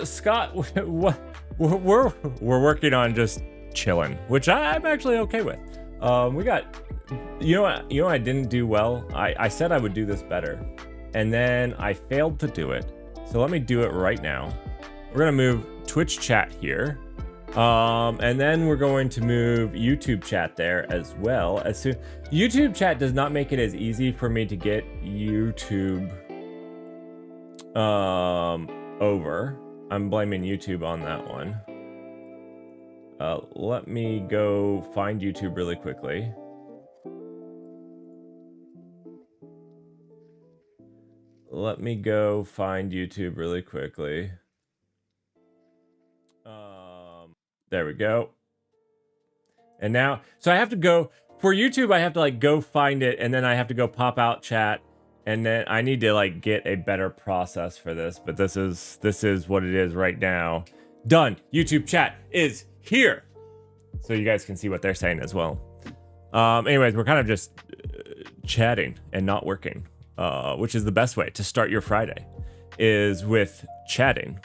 Scott, we're working on just chilling, which I'm actually okay with. We got, you know what I didn't do well? I said I would do this better, and then I failed to do it. So let me do it right now. We're gonna move Twitch chat here, and then we're going to move YouTube chat there as well. As soon, YouTube chat does not make it as easy for me to get YouTube over. I'm blaming YouTube on that one. Let me go find YouTube really quickly. Let me go find YouTube really quickly. There we go. And now, so I have to go, for YouTube, I have to like go find it, and then I have to go pop out chat, and then I need to like get a better process for this, but this is what it is right now. Done. YouTube chat is here. So you guys can see what they're saying as well. Anyways, we're kind of just chatting and not working, which is the best way to start your Friday, is with chatting.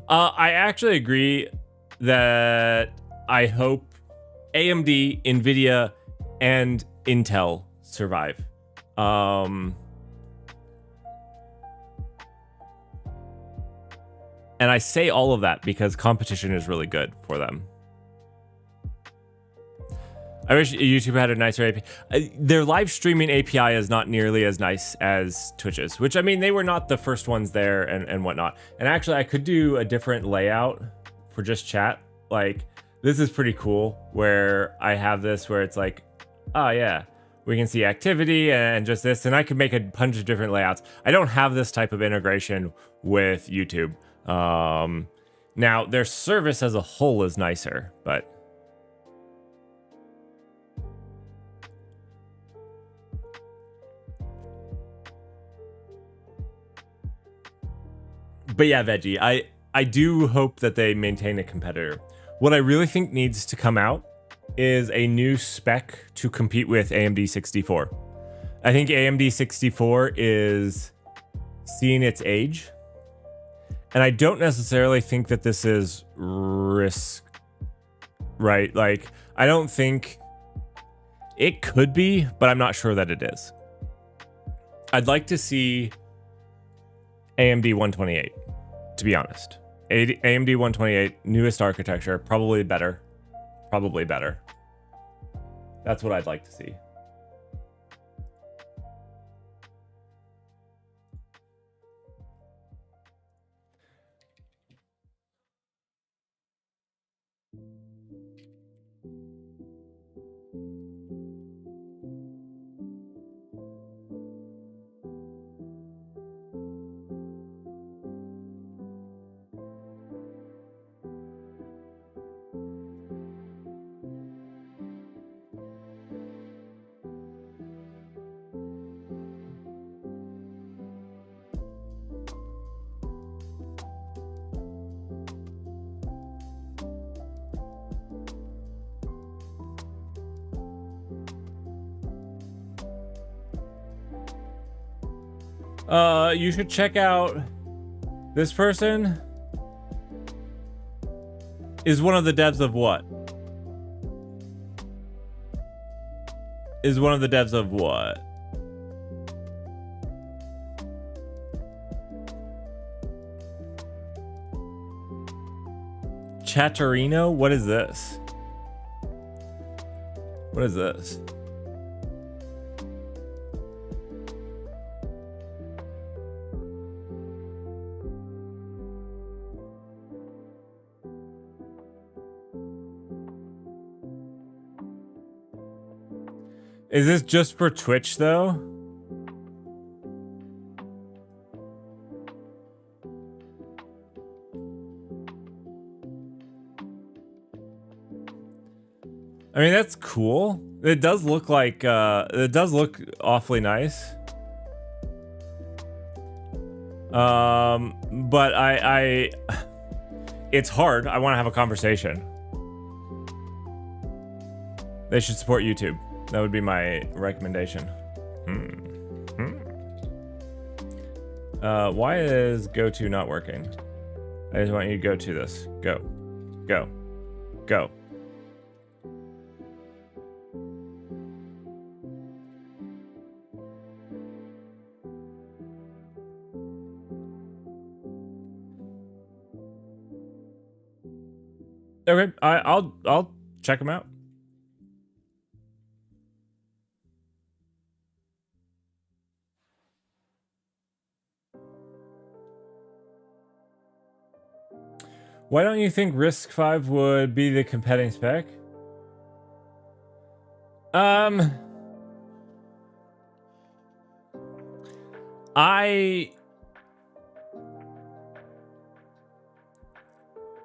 I actually agree that I hope AMD, NVIDIA, and Intel survive. And I say all of that because competition is really good for them. I wish YouTube had a nicer API. Their live streaming API is not nearly as nice as Twitch's, which, I mean, they were not the first ones there and whatnot. And actually, I could do a different layout for just chat. Like, this is pretty cool, where I have this where it's like, oh yeah, we can see activity and just this, and I could make a bunch of different layouts. I don't have this type of integration with YouTube. Now, their service as a whole is nicer, but yeah, Veggie, I do hope that they maintain a competitor. What I really think needs to come out is a new spec to compete with AMD 64. I think AMD 64 is seeing its age. And I don't necessarily think that this is risk, right? Like, I don't think it could be, but I'm not sure that it is. I'd like to see AMD 128, to be honest. AMD 128, newest architecture, probably better. Probably better. That's what I'd like to see. You should check out this person is one of the devs of what? Is one of the devs of what? Chatterino? What is this? What is this? Is this just for Twitch, though? I mean, that's cool. It does look like, it does look awfully nice. But it's hard. I want to have a conversation. They should support YouTube. That would be my recommendation. Why is go-to not working? I just want you to go to this. Go. Go. Go. Okay, I'll check them out. Why don't you think Risk 5 would be the competing spec?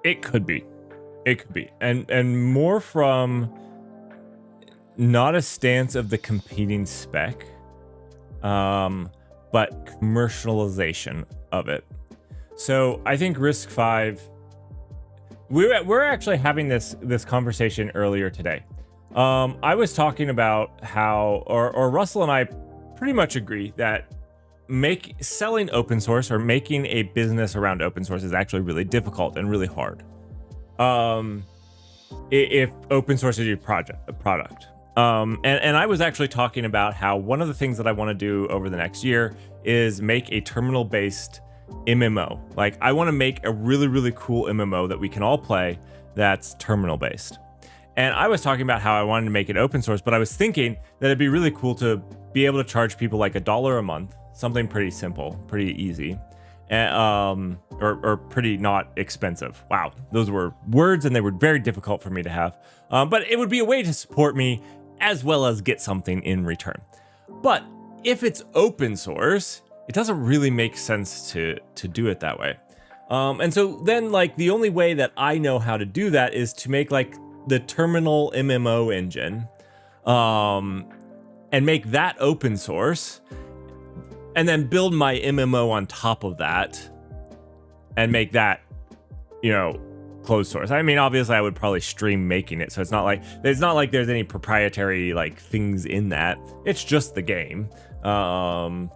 It could be. It could be. And more from not a stance of the competing spec, but commercialization of it. So I think Risk 5, we're actually having this conversation earlier today. I was talking about how, or Russell and I pretty much agree that selling open source or making a business around open source is actually really difficult and really hard. If open source is your product. And I was actually talking about how one of the things that I want to do over the next year is make a terminal-based MMO. Like, I want to make a really, really cool MMO that we can all play that's terminal-based. And I was talking about how I wanted to make it open source, but I was thinking that it'd be really cool to be able to charge people like $1 a month, something pretty simple, pretty easy, and, or pretty not expensive. Wow, those were words and they were very difficult for me to have. But it would be a way to support me as well as get something in return. But if it's open source, it doesn't really make sense to do it that way. And so then like the only way that I know how to do that is to make like the terminal MMO engine, and make that open source, and then build my MMO on top of that and make that, you know, closed source. I mean, obviously I would probably stream making it, so it's not like there's any proprietary like things in that. It's just the game. I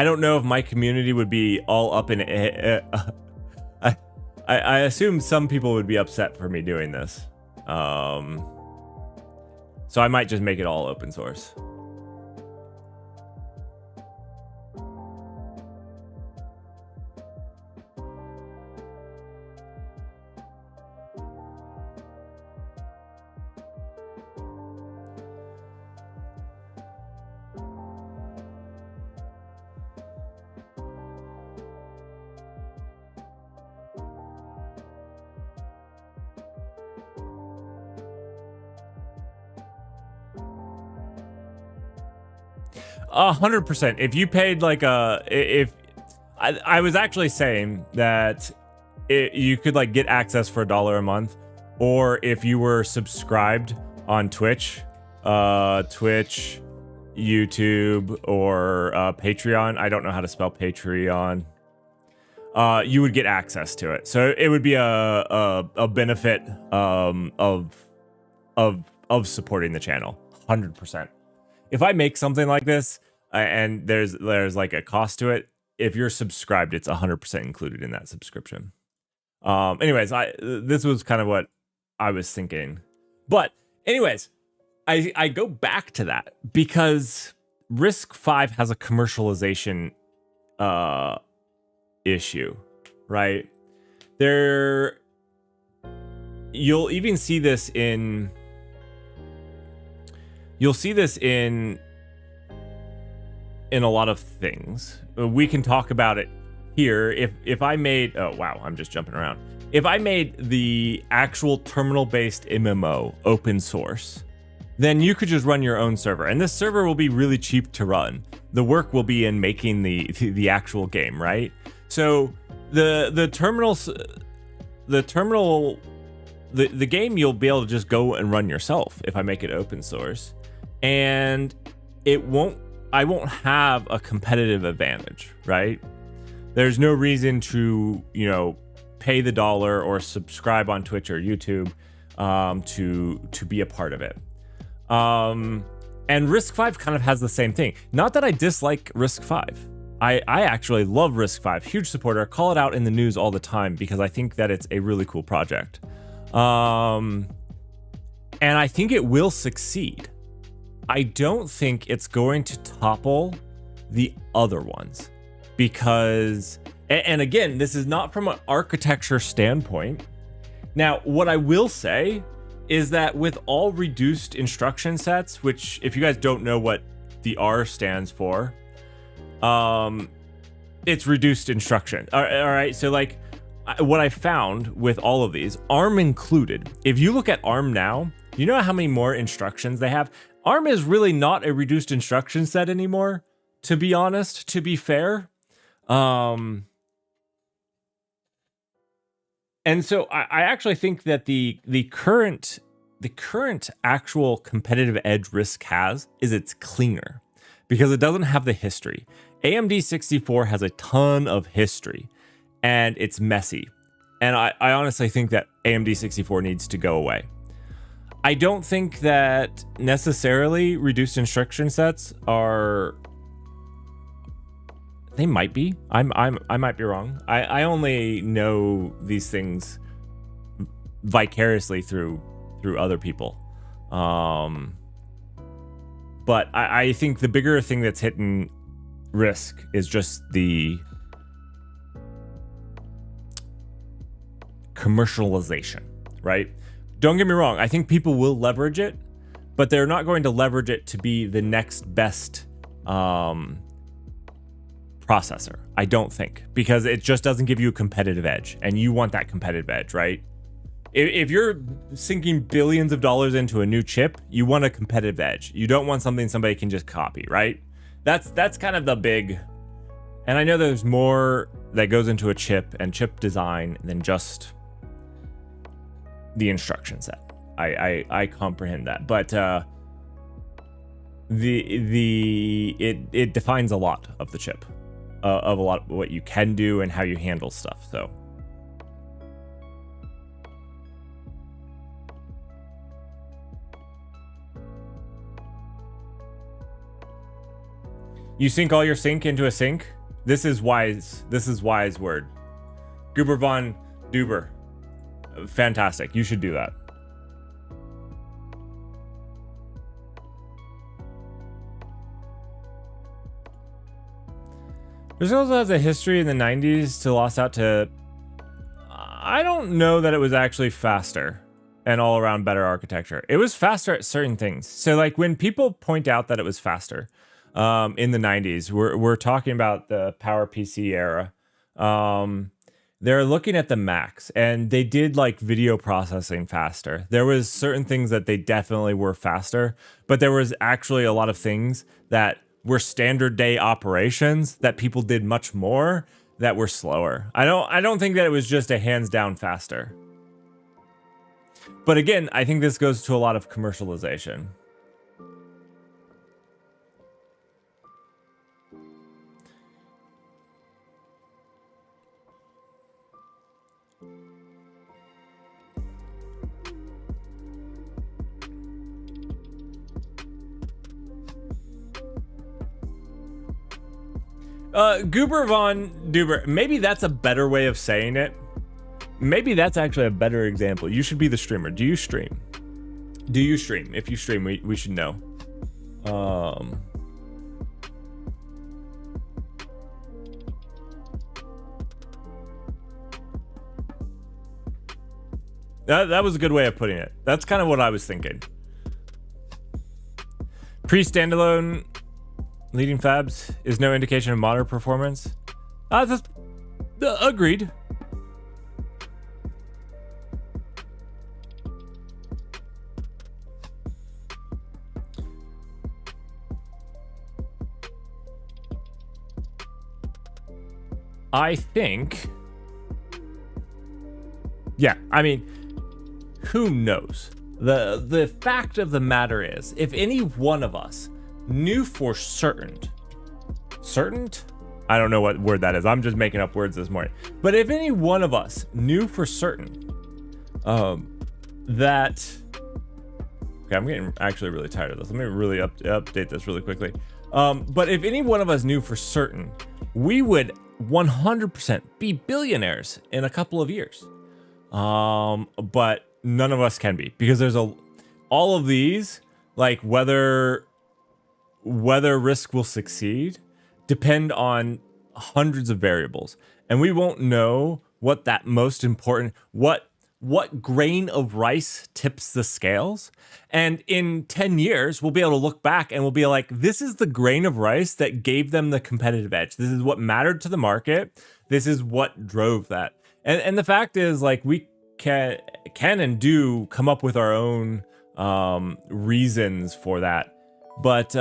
don't know if my community would be all up in it. I assume some people would be upset for me doing this. So I might just make it all open source. 100%. If you paid like I was actually saying that you could like get access for $1 a month, or if you were subscribed on Twitch, YouTube, or Patreon. I don't know how to spell Patreon. You would get access to it, so it would be a benefit of supporting the channel. 100%. If I make something like this and there's like a cost to it, if you're subscribed, it's 100% included in that subscription. Anyways, this was kind of what I was thinking. But anyways, I go back to that because Risk 5 has a commercialization issue, right? You'll even see this in a lot of things. We can talk about it here. If I made, oh wow, I'm just jumping around. If I made the actual terminal-based MMO open source, then you could just run your own server, and this server will be really cheap to run. The work will be in making the actual game, right? So the game you'll be able to just go and run yourself if I make it open source, and I won't have a competitive advantage, right? There's no reason to, you know, pay the $1 or subscribe on Twitch or YouTube to be a part of it. And Risk 5 kind of has the same thing. Not that I dislike Risk 5. I actually love Risk 5. Huge supporter. Call it out in the news all the time because I think that it's a really cool project. And I think it will succeed. I don't think it's going to topple the other ones because, and again, this is not from an architecture standpoint. Now, what I will say is that with all reduced instruction sets, which if you guys don't know what the R stands for, it's reduced instruction. All right. So like what I found with all of these, ARM included, if you look at ARM now, you know how many more instructions they have? ARM is really not a reduced instruction set anymore, to be honest, to be fair. And so I actually think that the current actual competitive edge Risk has is it's cleaner because it doesn't have the history. AMD 64 has a ton of history and it's messy. And I honestly think that AMD 64 needs to go away. I don't think that necessarily reduced instruction sets are. They might be. I might be wrong. I only know these things vicariously through other people. But I think the bigger thing that's hitting Risk is just the commercialization, right? Don't get me wrong, I think people will leverage it, but they're not going to leverage it to be the next best processor. I don't think, because it just doesn't give you a competitive edge, and you want that competitive edge, right? If you're sinking billions of dollars into a new chip, you want a competitive edge. You don't want something somebody can just copy, right? That's kind of the big, and I know there's more that goes into a chip and chip design than just the instruction set. I comprehend that, but it defines a lot of the chip, of a lot of what you can do and how you handle stuff. So you sync all your sync into a sync. This is wise. This is wise word. Goober Von Duber. Fantastic. You should do that. Brazil also has a history in the 90s to lost out to... I don't know that it was actually faster and all around better architecture. It was faster at certain things. So like when people point out that it was faster in the 90s, we're talking about the PowerPC era. They're looking at the Macs, and they did like video processing faster. There was certain things that they definitely were faster, but there was actually a lot of things that were standard day operations that people did much more that were slower. I don't think that it was just a hands down faster. But again, I think this goes to a lot of commercialization. Goober Von Duber, maybe that's a better way of saying it. Maybe that's actually a better example. You should be the streamer. Do you stream? Do you stream? If you stream, we should know. That was a good way of putting it. That's kind of what I was thinking. Pre-standalone leading fabs is no indication of modern performance. That's agreed. I think, yeah, I mean, who knows? The fact of the matter is, if any one of us knew for certain, I don't know what word that is. I'm just making up words this morning. But if any one of us knew for certain that, okay, I'm getting actually really tired of this. Let me really update this really quickly. But if any one of us knew for certain, we would 100% be billionaires in a couple of years. But none of us can be, because there's all of these, like whether risk will succeed depend on hundreds of variables, and we won't know what that most important, what grain of rice tips the scales. And in 10 years, we'll be able to look back and we'll be like, this is the grain of rice that gave them the competitive edge. This is what mattered to the market. This is what drove that. And the fact is, like, we can and do come up with our own reasons for that. But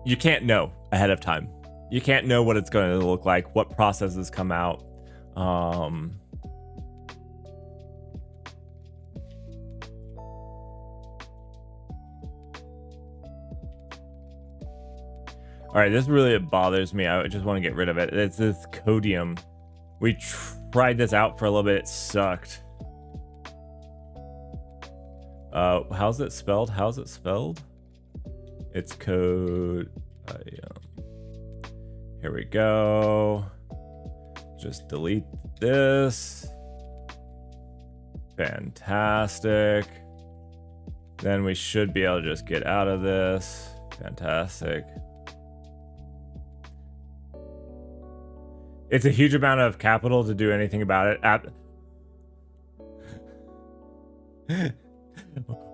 you can't know ahead of time. You can't know what it's going to look like, what processes come out. All right, this really bothers me. I just want to get rid of it. It's this codium. We tried this out for a little bit. It sucked. How's it spelled? How's it spelled? It's code. Here we go. Just delete this. Fantastic. Then we should be able to just get out of this. Fantastic. It's a huge amount of capital to do anything about it.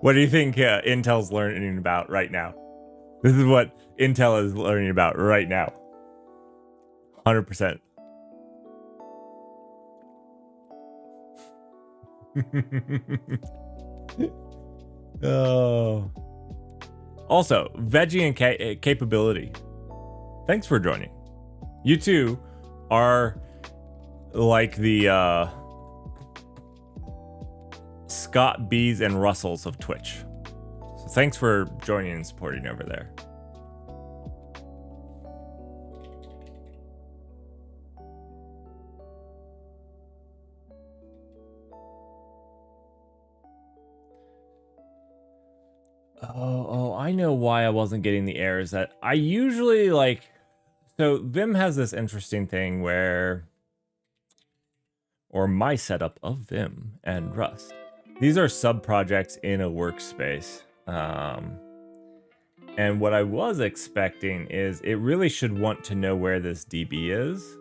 What do you think Intel's learning about right now? This is what Intel is learning about right now. 100%. Oh. Also, veggie and capability. Thanks for joining. You two are like the Scott B's and Russells of Twitch. So thanks for joining and supporting over there. Oh, I know why I wasn't getting the errors that I usually like. So Vim has this interesting thing where, or my setup of Vim and Rust. These are sub-projects in a workspace. And what I was expecting is it really should want to know where this DB is.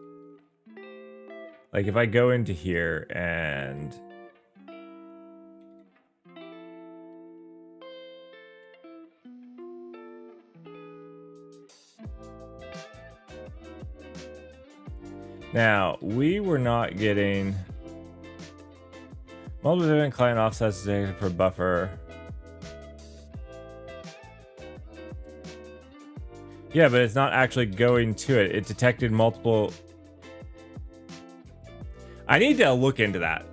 Like if I go into here and now, we were not getting multiple different client offsets for buffer. Yeah, but it's not actually going to it. It detected multiple. I need to look into that.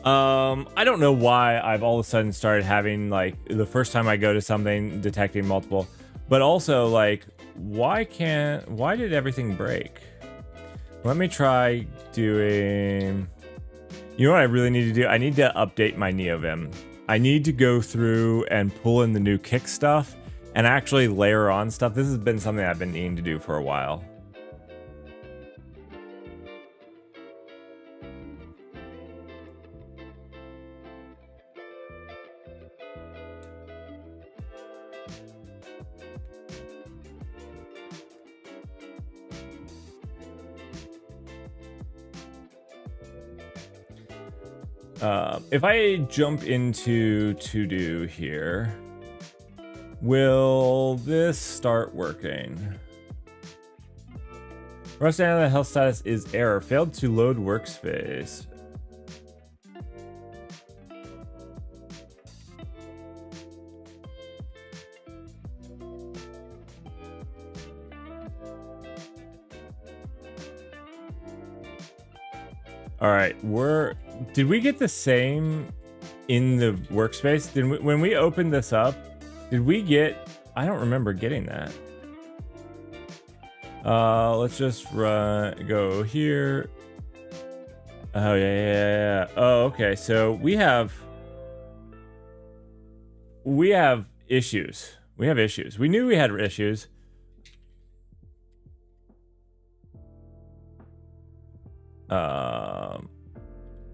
I don't know why I've all of a sudden started having like the first time I go to something detecting multiple, but also like why did everything break? Let me try doing, you know what I really need to do? I need to update my NeoVim. I need to go through and pull in the new kick stuff and actually layer on stuff. This has been something I've been needing to do for a while. If I jump into to-do here, will this start working? Rust Analyst health status is error. Failed to load workspace. All right, did we get the same in the workspace? When we opened this up, did we get, I don't remember getting that. Let's just go here. Oh, yeah. Oh, okay. So we have issues. We have issues. We knew we had issues.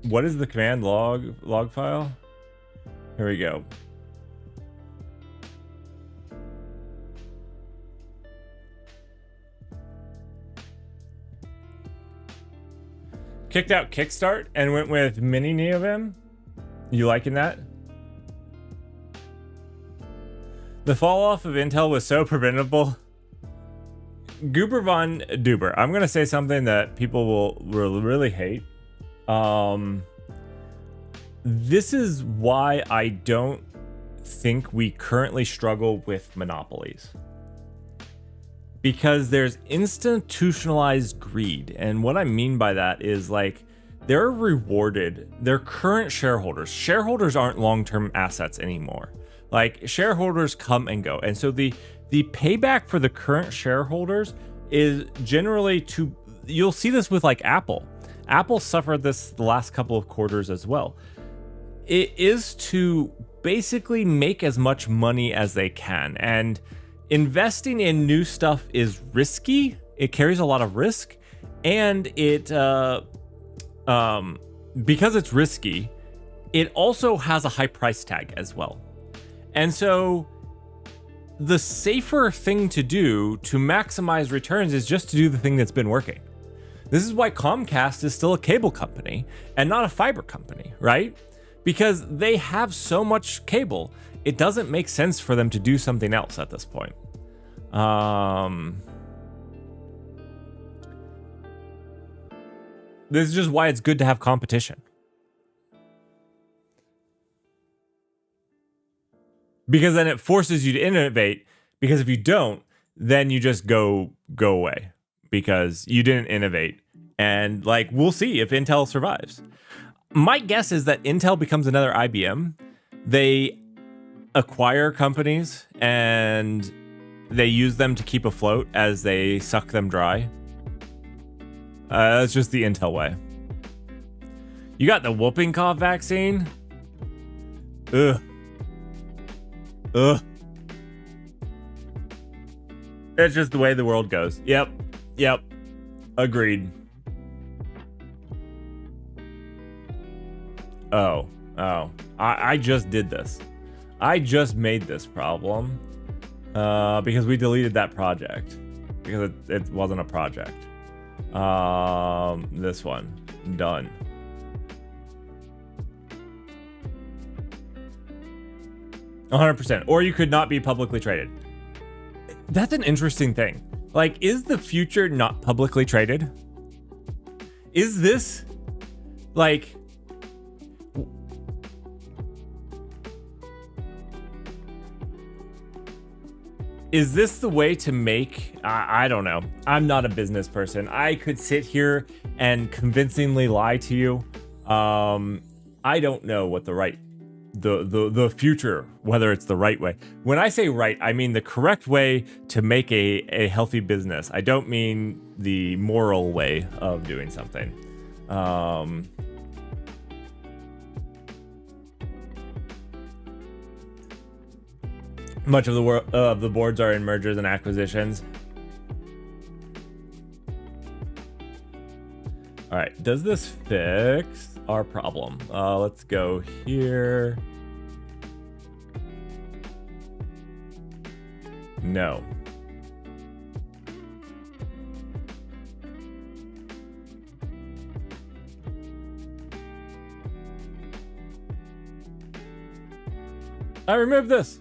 What is the command log file? Here we go. Kicked out Kickstart and went with Mini NeoVim. You liking that? The fall off of Intel was so preventable. Goober Von Duber. I'm gonna say something that people will really hate. This is why I don't think we currently struggle with monopolies. Because there's institutionalized greed. And what I mean by that is like they're rewarded, their current shareholders. Shareholders aren't long-term assets anymore. Like shareholders come and go. And so the payback for the current shareholders is generally you'll see this with like Apple. Apple suffered this the last couple of quarters as well. It is to basically make as much money as they can. And investing in new stuff is risky. It carries a lot of risk. And it, because it's risky, it also has a high price tag as well. And so the safer thing to do to maximize returns is just to do the thing that's been working. This is why Comcast is still a cable company and not a fiber company, right? Because they have so much cable, it doesn't make sense for them to do something else at this point. This is just why it's good to have competition. because then it forces you to innovate, because if you don't, then you just go away because you didn't innovate. And like, we'll see if Intel survives. My guess is that Intel becomes another IBM. They acquire companies and they use them to keep afloat as they suck them dry. That's just the Intel way. You got the whooping cough vaccine? Ugh. It's just the way the world goes. Yep. Agreed. Oh. I just did this. I just made this problem because we deleted that project because it wasn't a project. This one done. %. Or you could not be publicly traded. That's an interesting thing. Like, is the future not publicly traded? Is this like, is this the way to make, I don't know. I'm not a business person. I could sit here and convincingly lie to you. I don't know what the future, whether it's the right way. When I say right, I mean the correct way to make a healthy business. I don't mean the moral way of doing something. Much of the boards are in mergers and acquisitions. All right, does this fix our problem? Let's go here. No. I removed this.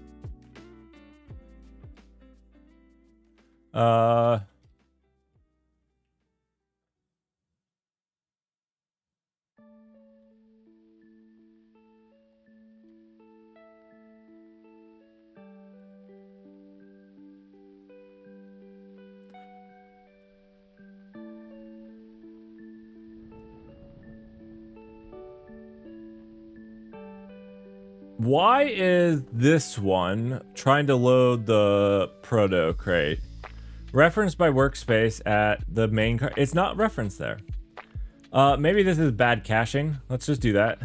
Why is this one trying to load the proto crate? Referenced by workspace at the main car. It's not referenced there. Maybe this is bad caching. Let's just do that.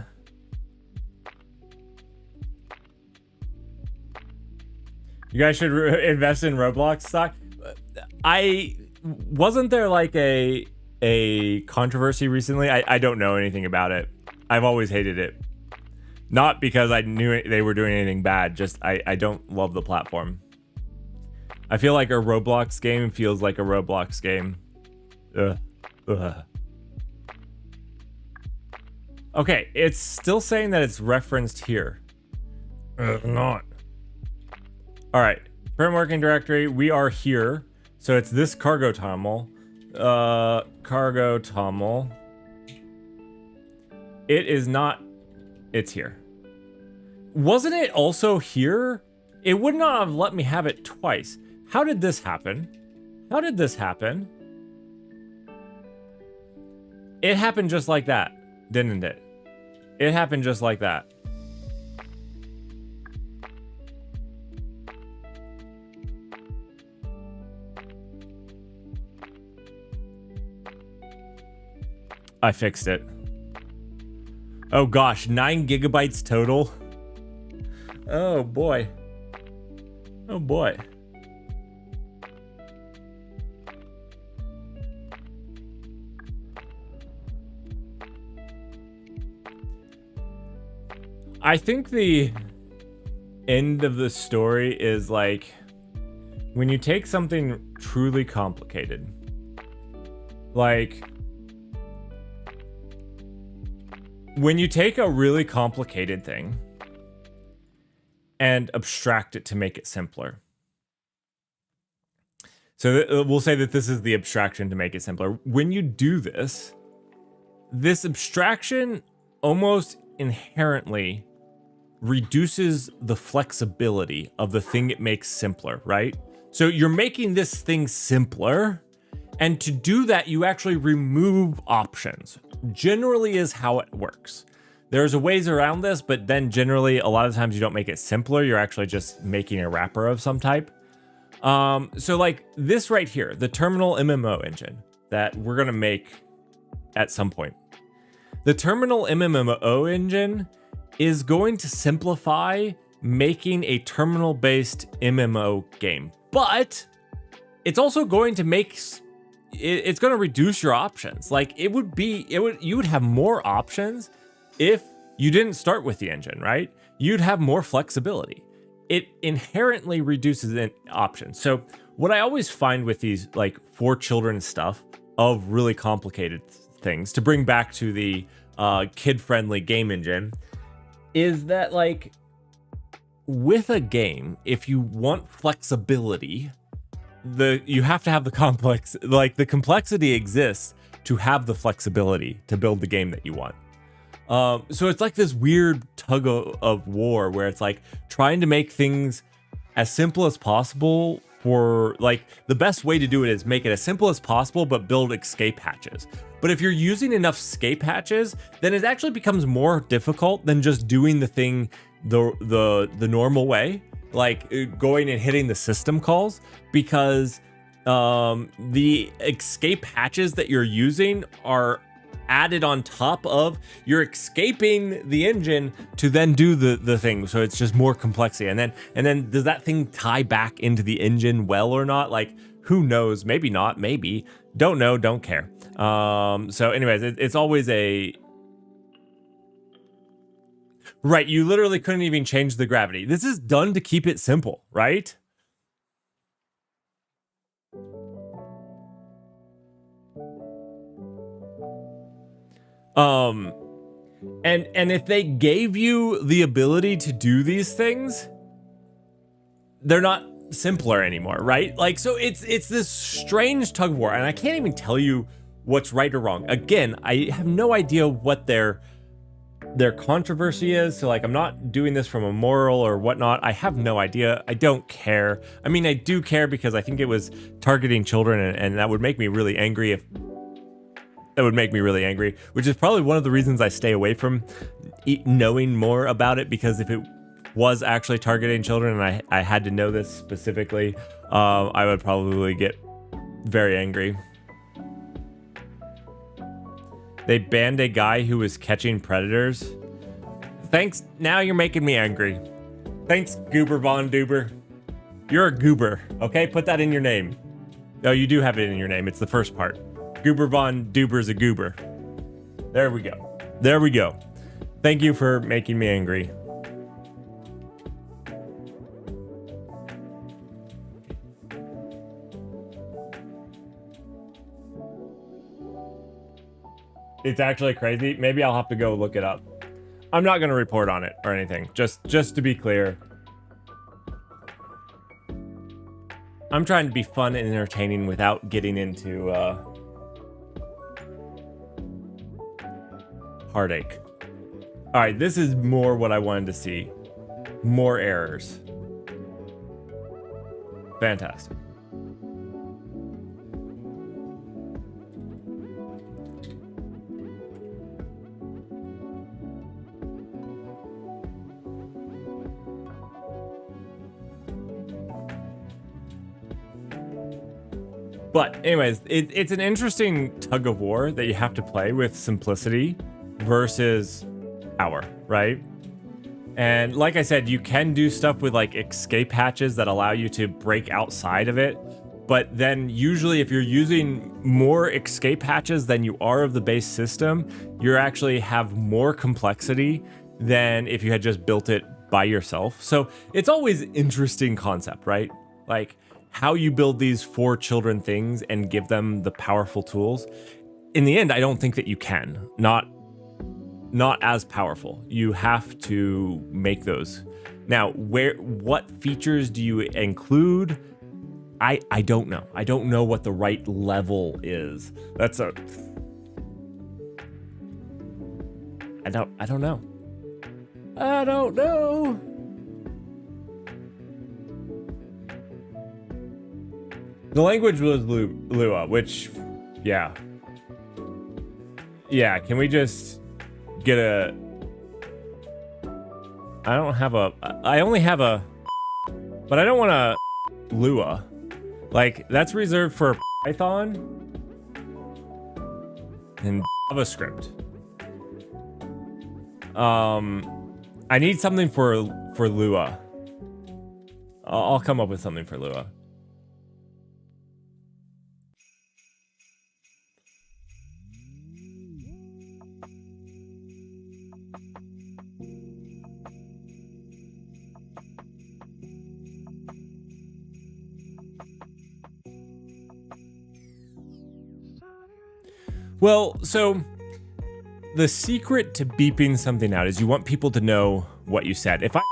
You guys should invest in Roblox stock. Wasn't there like a controversy recently? I don't know anything about it. I've always hated it. Not because I knew they were doing anything bad, just I don't love the platform. I feel like a Roblox game feels like a Roblox game. Ugh. Okay, it's still saying that it's referenced here. Not. All right, current working directory, we are here. So it's this cargo toml. Cargo toml. It is not, it's here. Wasn't it also here? It would not have let me have it twice. How did this happen? How did this happen? It happened just like that, didn't it? It happened just like that. I fixed it. Oh gosh, 9 gigabytes total. Oh boy. Oh boy. I think the end of the story is like when you take something truly complicated, like when you take a really complicated thing and abstract it to make it simpler. So we'll say that this is the abstraction to make it simpler. When you do this, this abstraction almost inherently reduces the flexibility of the thing it makes simpler, right? So you're making this thing simpler, and to do that, you actually remove options. Generally is how it works. There's a ways around this, but then generally a lot of times you don't make it simpler. You're actually just making a wrapper of some type. So like this right here, the terminal MMO engine that we're going to make at some point. The terminal MMO engine is going to simplify making a terminal-based MMO game, but it's also going to make it's going to reduce your options. Like you would have more options if you didn't start with the engine, right? You'd have more flexibility. It inherently reduces options. So what I always find with these like for children stuff of really complicated things, to bring back to the kid-friendly game engine, is that like with a game, if you want flexibility, you have to have the the complexity exists to have the flexibility to build the game that you want. So it's like this weird tug of war where it's like trying to make things as simple as possible. For like the best way to do it is make it as simple as possible, but build escape hatches. But if you're using enough escape hatches, then it actually becomes more difficult than just doing the thing the normal way, like going and hitting the system calls, because the escape hatches that you're using are added on top of you're escaping the engine to then do the thing. So it's just more complexity. And then does that thing tie back into the engine well or not? Like, who knows? Maybe not, maybe. Don't know, don't care. So anyways, it's always right, you literally couldn't even change the gravity. This is done to keep it simple, right? And if they gave you the ability to do these things, they're not simpler anymore, right? Like, so it's this strange tug of war, and I can't even tell you what's right or wrong. Again, I have no idea what their controversy is, so like I'm not doing this from a moral or whatnot. I have no idea. I don't care. I mean, I do care because I think it was targeting children, and that would make me really angry which is probably one of the reasons I stay away from knowing more about it, because if it was actually targeting children and I had to know this specifically, I would probably get very angry. They banned a guy who was catching predators. Thanks, now you're making me angry. Thanks, Goober Von Duber. You're a goober, okay? Put that in your name. No, you do have it in your name. It's the first part. Goober Von Duber's a goober. There we go. There we go. Thank you for making me angry. It's actually crazy. Maybe I'll have to go look it up. I'm not going to report on it or anything. Just to be clear. I'm trying to be fun and entertaining without getting into heartache. All right, this is more what I wanted to see. More errors. Fantastic. But anyways, it's an interesting tug of war that you have to play with simplicity versus power, right? And like I said, you can do stuff with like escape hatches that allow you to break outside of it. But then usually if you're using more escape hatches than you are of the base system, you actually have more complexity than if you had just built it by yourself. So it's always an interesting concept, right? Like how you build these for children things and give them the powerful tools. In the end, I don't think that you can. Not as powerful. You have to make those. Now, what features do you include? I don't know. I don't know what the right level is. I don't know. I don't know. The language was Lua, which, yeah. Yeah, can we just get a... I don't have a... I only have a... But I don't want a Lua. Like, that's reserved for Python and JavaScript. I need something for Lua. I'll come up with something for Lua. Well, so the secret to beeping something out is you want people to know what you said. If I...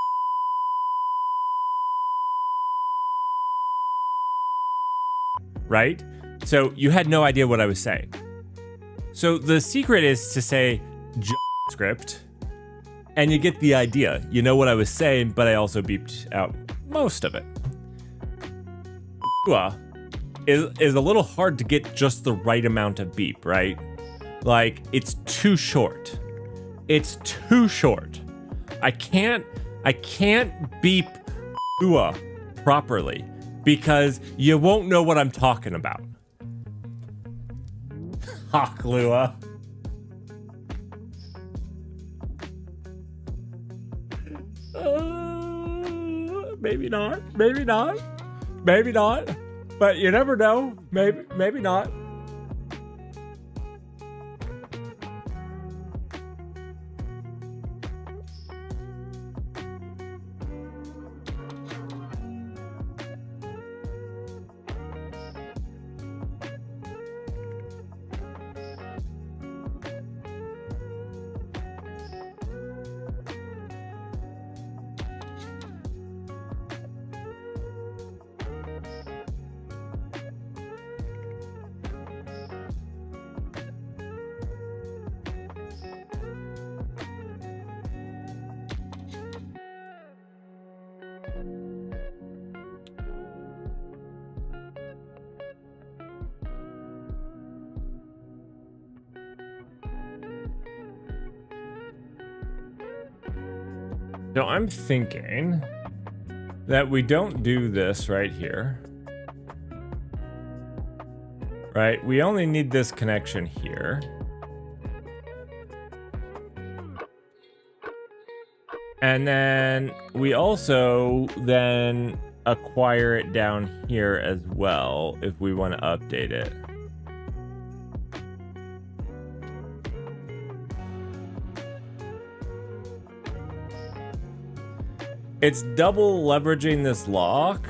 Right? So you had no idea what I was saying. So the secret is to say JavaScript, and you get the idea. You know what I was saying, but I also beeped out most of it. Lua is a little hard to get just the right amount of beep, right? Like, it's too short. It's too short. I can't beep Lua properly because you won't know what I'm talking about. Hawk Lua. Maybe not. Maybe not. Maybe not. But you never know. Maybe not. So I'm thinking that we don't do this right here. Right? We only need this connection here. And then we also then acquire it down here as well if we want to update it. It's double leveraging this lock.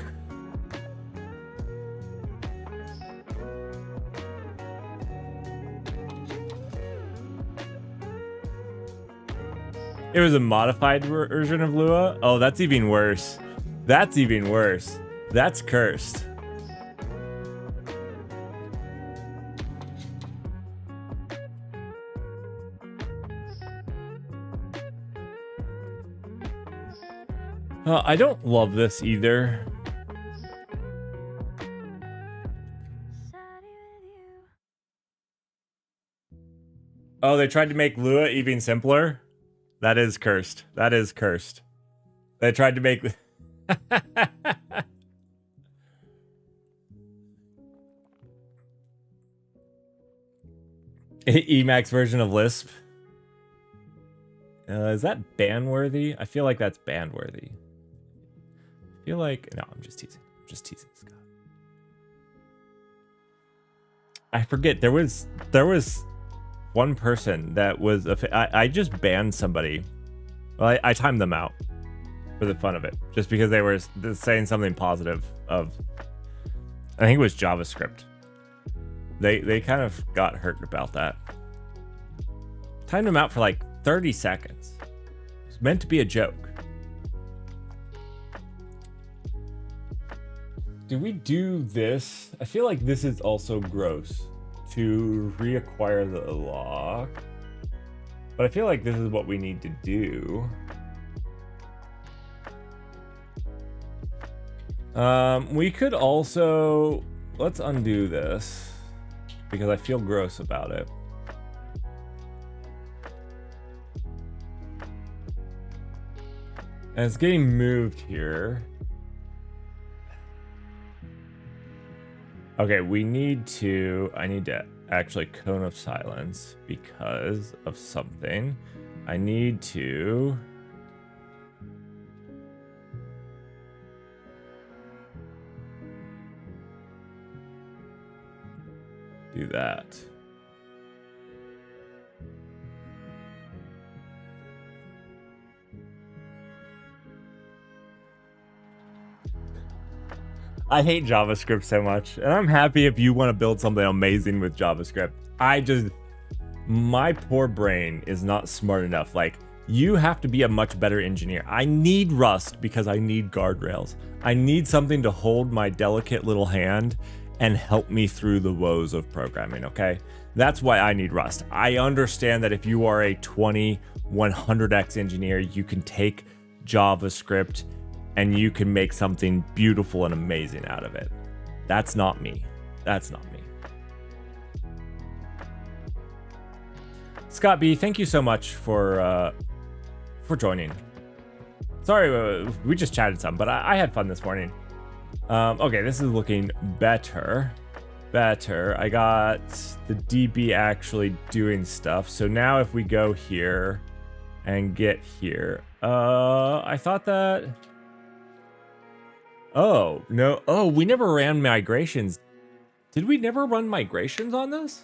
It was a modified version of Lua. Oh, that's even worse. That's even worse. That's cursed. I don't love this either. Oh, they tried to make Lua even simpler? That is cursed. That is cursed. They tried to make... Emacs version of Lisp. Is that ban-worthy? I feel like that's ban-worthy. I feel like... No, I'm just teasing. I'm just teasing, Scott. I forget. There was one person that was... I just banned somebody. Well, I timed them out for the fun of it. Just because they were saying something positive of... I think it was JavaScript. They kind of got hurt about that. Timed them out for like 30 seconds. It was meant to be a joke. Do we do this? I feel like this is also gross to reacquire the lock. But I feel like this is what we need to do. We could also, let's undo this because I feel gross about it. And it's getting moved here. Okay, I need to actually cone of silence because of something. I need to do that. I hate JavaScript so much, and I'm happy if you want to build something amazing with JavaScript. My poor brain is not smart enough. Like, you have to be a much better engineer. I need Rust because I need guardrails. I need something to hold my delicate little hand and help me through the woes of programming, okay? That's why I need Rust. I understand that if you are a 100x engineer, you can take JavaScript and you can make something beautiful and amazing out of it. That's not me. That's not me. Scott B, thank you so much for joining. Sorry, we just chatted some, but I had fun this morning. Okay, this is looking better. I got the DB actually doing stuff. So now if we go here and get here, I thought that. Oh, no. Oh, we never ran migrations. Did we never run migrations on this?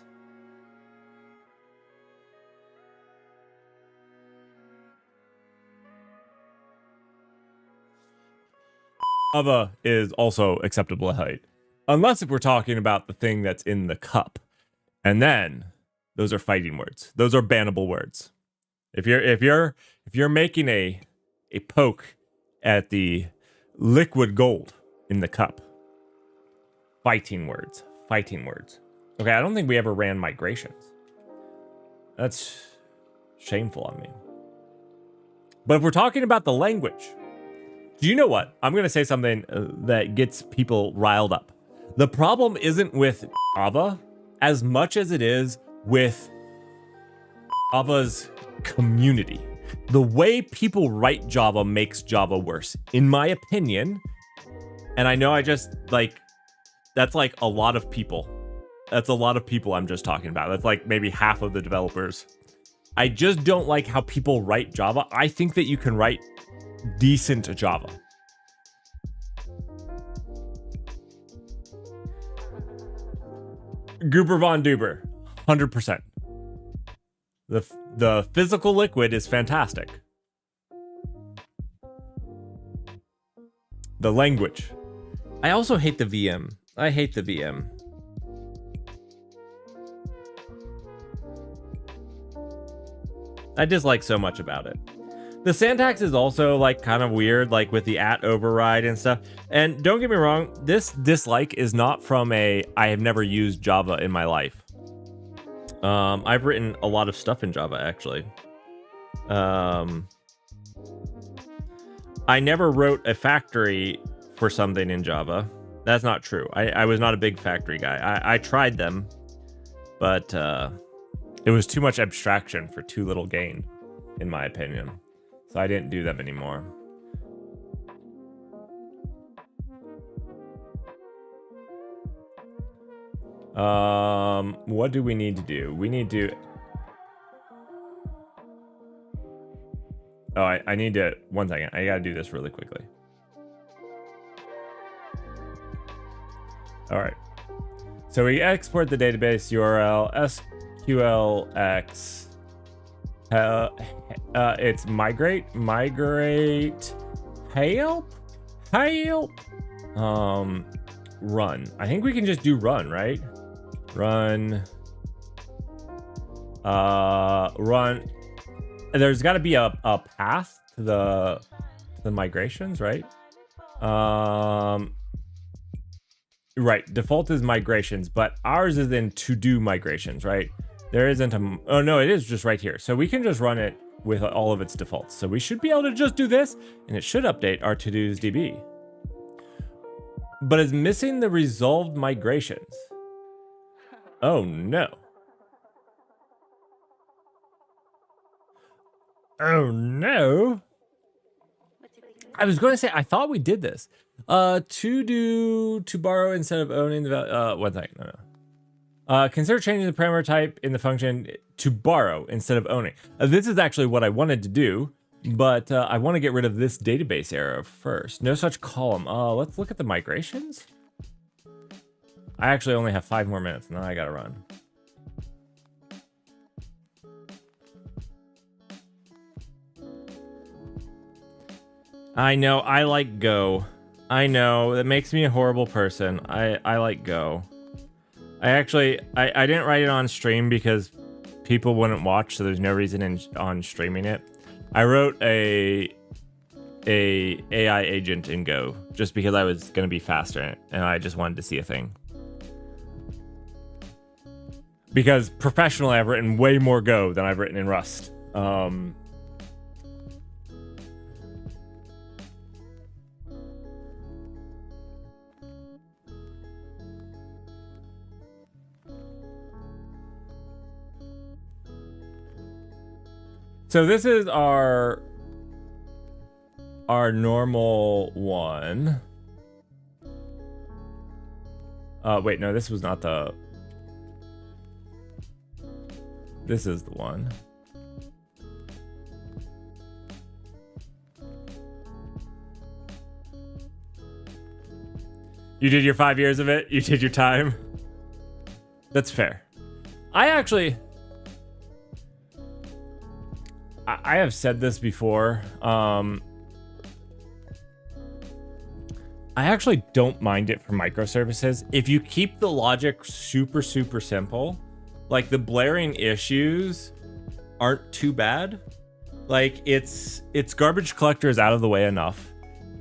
Java is also acceptable height. Unless if we're talking about the thing that's in the cup. And then those are fighting words. Those are bannable words. If you're making a poke at the liquid gold in the cup. Fighting words. Okay, I don't think we ever ran migrations. That's shameful on me. But if we're talking about the language, do you know what? I'm going to say something that gets people riled up. The problem isn't with Java as much as it is with Java's community. The way people write Java makes Java worse, in my opinion. And I know that's like a lot of people. That's a lot of people I'm just talking about. That's like maybe half of the developers. I just don't like how people write Java. I think that you can write decent Java. Goober Von Duber, 100%. The physical liquid is fantastic. The language. I also hate the VM. I hate the VM. I dislike so much about it. The syntax is also like kind of weird, like with the @ override and stuff. And don't get me wrong, this dislike is not from I have never used Java in my life. I've written a lot of stuff in Java, actually. I never wrote a factory for something in Java. That's not true. I was not a big factory guy. I tried them, but it was too much abstraction for too little gain, in my opinion. So I didn't do them anymore. What do we need to do? We need to... Oh, I need to... One second. I gotta do this really quickly. All right. So we export the database URL SQLX. It's migrate, help, run. I think we can just do run, right? Run. There's got to be a path to the migrations, right? Right. Default is migrations, but ours is in to do migrations, right? There isn't a... Oh, no, it is just right here. So we can just run it with all of its defaults. So we should be able to just do this, and it should update our to-dos DB. but is missing the resolved migrations. Oh no. Oh no. I was going to say, I thought we did this. To borrow instead of owning the value. One thing, no. Consider changing the parameter type in the function to borrow instead of owning. This is actually what I wanted to do, but I want to get rid of this database error first. No such column. Let's look at the migrations. I actually only have 5 more minutes, and then I gotta run. I know, I like Go. I know, that makes me a horrible person. I like Go. I didn't write it on stream because people wouldn't watch, so there's no reason on streaming it. I wrote a AI agent in Go just because I was gonna be faster in it, and I just wanted to see a thing. Because professionally, I've written way more Go than I've written in Rust. So this is our normal one. Wait, no, this was not the... This is the one. You did your 5 years of it? You did your time? That's fair. I have said this before. I actually don't mind it for microservices. If you keep the logic super, super simple, like the blaring issues aren't too bad. Like its garbage collector is out of the way enough.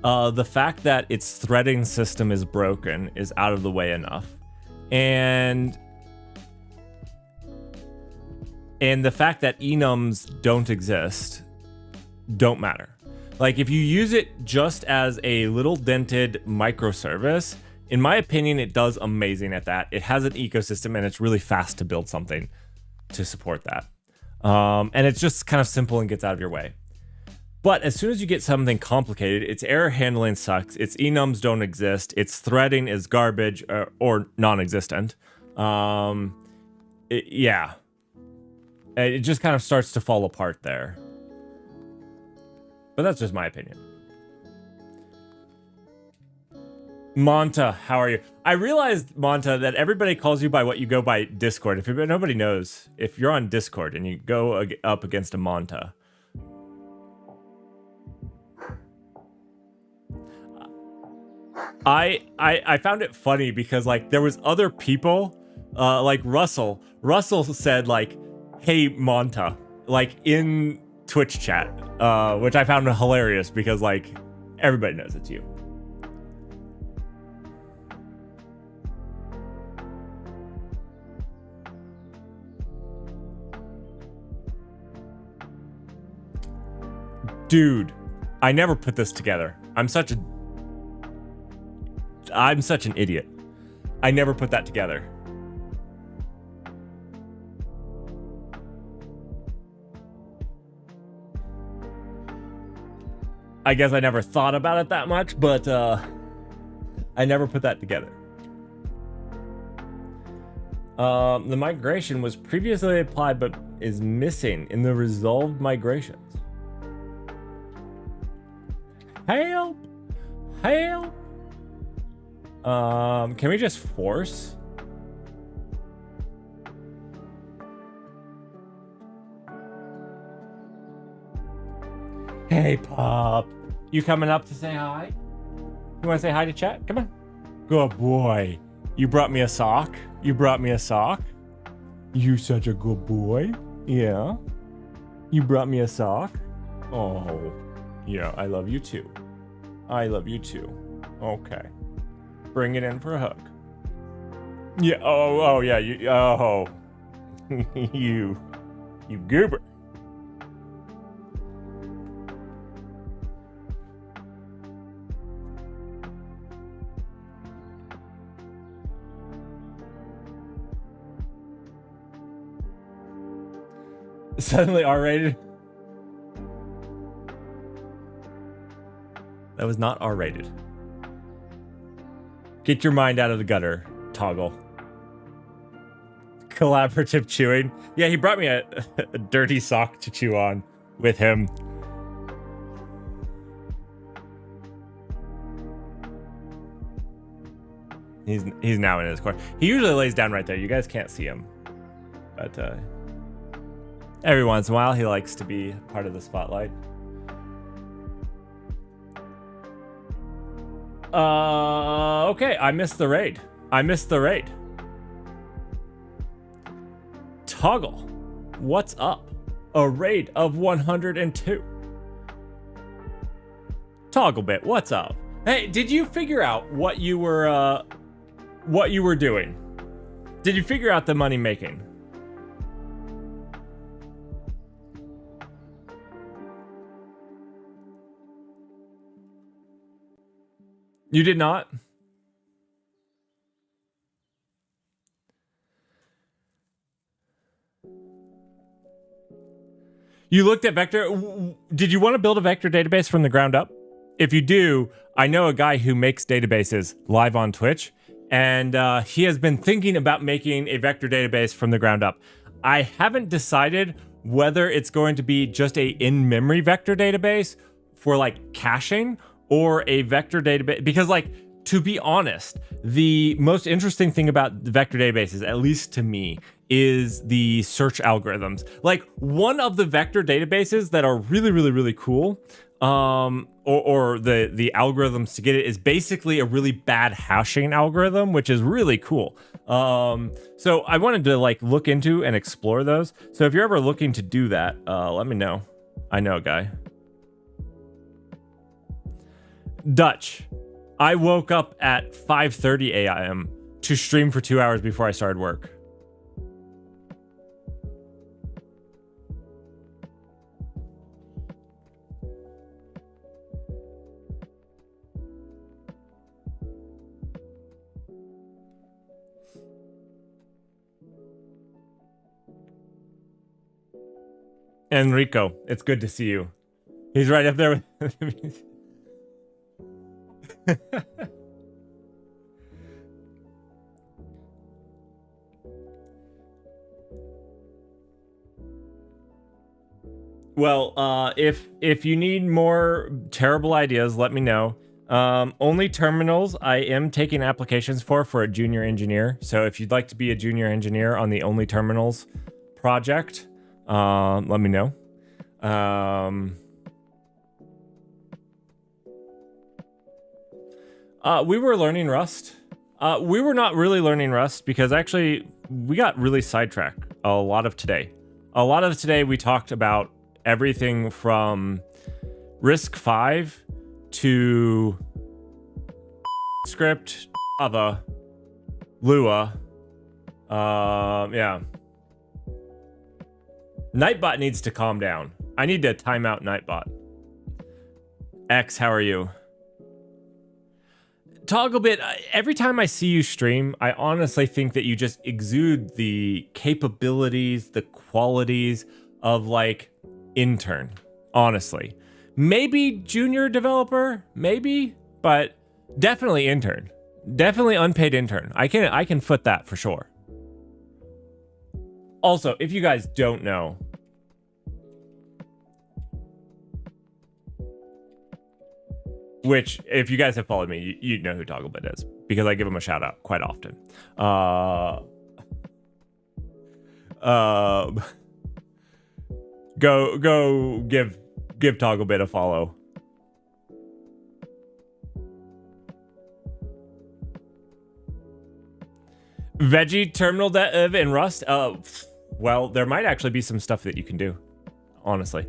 The fact that its threading system is broken is out of the way enough. And the fact that enums don't exist don't matter. Like if you use it just as a little dented microservice, in my opinion, it does amazing at that. It has an ecosystem and it's really fast to build something to support that. And it's just kind of simple and gets out of your way. But as soon as you get something complicated, its error handling sucks, its enums don't exist, its threading is garbage or non-existent. Yeah. It just kind of starts to fall apart there. But that's just my opinion. Monta, how are you? I realized, Monta, that everybody calls you by what you go by Discord. If nobody knows, if you're on Discord and you go up against a Monta, I found it funny because like there was other people, like Russell. Russell said like, "Hey Monta," like in Twitch chat, which I found hilarious because like everybody knows it's you. Dude, I never put this together. I'm such an idiot. I never put that together. I guess I never thought about it that much, but I never put that together. The migration was previously applied but is missing in the resolved migrations. Help! Help! Can we just force? Hey, Pop. You coming up to say hi? You want to say hi to chat? Come on. Good boy. You brought me a sock? You brought me a sock? You such a good boy. Yeah. You brought me a sock? Oh. Yeah, I love you too. I love you too. Okay. Bring it in for a hug. Yeah, oh, yeah, you goober. Suddenly R-rated. That was not R-rated. Get your mind out of the gutter, Toggle. Collaborative chewing. Yeah, he brought me a dirty sock to chew on with him. He's now in his corner. He usually lays down right there. You guys can't see him. But every once in a while, he likes to be part of the spotlight. Okay, I missed the raid. Toggle, what's up? A raid of 102. Togglebit, what's up? Hey, did you figure out what you were doing? Did you figure out the money making? You did not? You looked at vector. Did you want to build a vector database from the ground up? If you do, I know a guy who makes databases live on Twitch, and he has been thinking about making a vector database from the ground up. I haven't decided whether it's going to be just a in-memory vector database for like caching or a vector database, because like, to be honest, the most interesting thing about the vector databases, at least to me, is the search algorithms. Like, one of the vector databases that are really, really, really cool, or the algorithms to get it, is basically a really bad hashing algorithm, which is really cool. So I wanted to like look into and explore those. So if you're ever looking to do that, let me know. I know a guy. Dutch, I woke up at 5:30 a.m. to stream for 2 hours before I started work. Enrico, it's good to see you. He's right up there with Well, if you need more terrible ideas, let me know. Only terminals I am taking applications for a junior engineer. So if you'd like to be a junior engineer on the Only Terminals project, let me know. We were learning Rust. We were not really learning Rust because actually we got really sidetracked a lot of today. A lot of today we talked about everything from RISC-V to script, Java, Lua. Yeah. Nightbot needs to calm down. I need to time out Nightbot. X, how are you? Togglebit, every time I see you stream, I honestly think that you just exude the capabilities, the qualities of like intern, honestly. Maybe junior developer, maybe, but definitely intern. Definitely unpaid intern. I can foot that for sure. Also, if you guys don't know, which, if you guys have followed me, you know who Togglebit is, because I give him a shout out quite often. Go give Togglebit a follow. Veggie terminal dev in Rust? Well, there might actually be some stuff that you can do, honestly.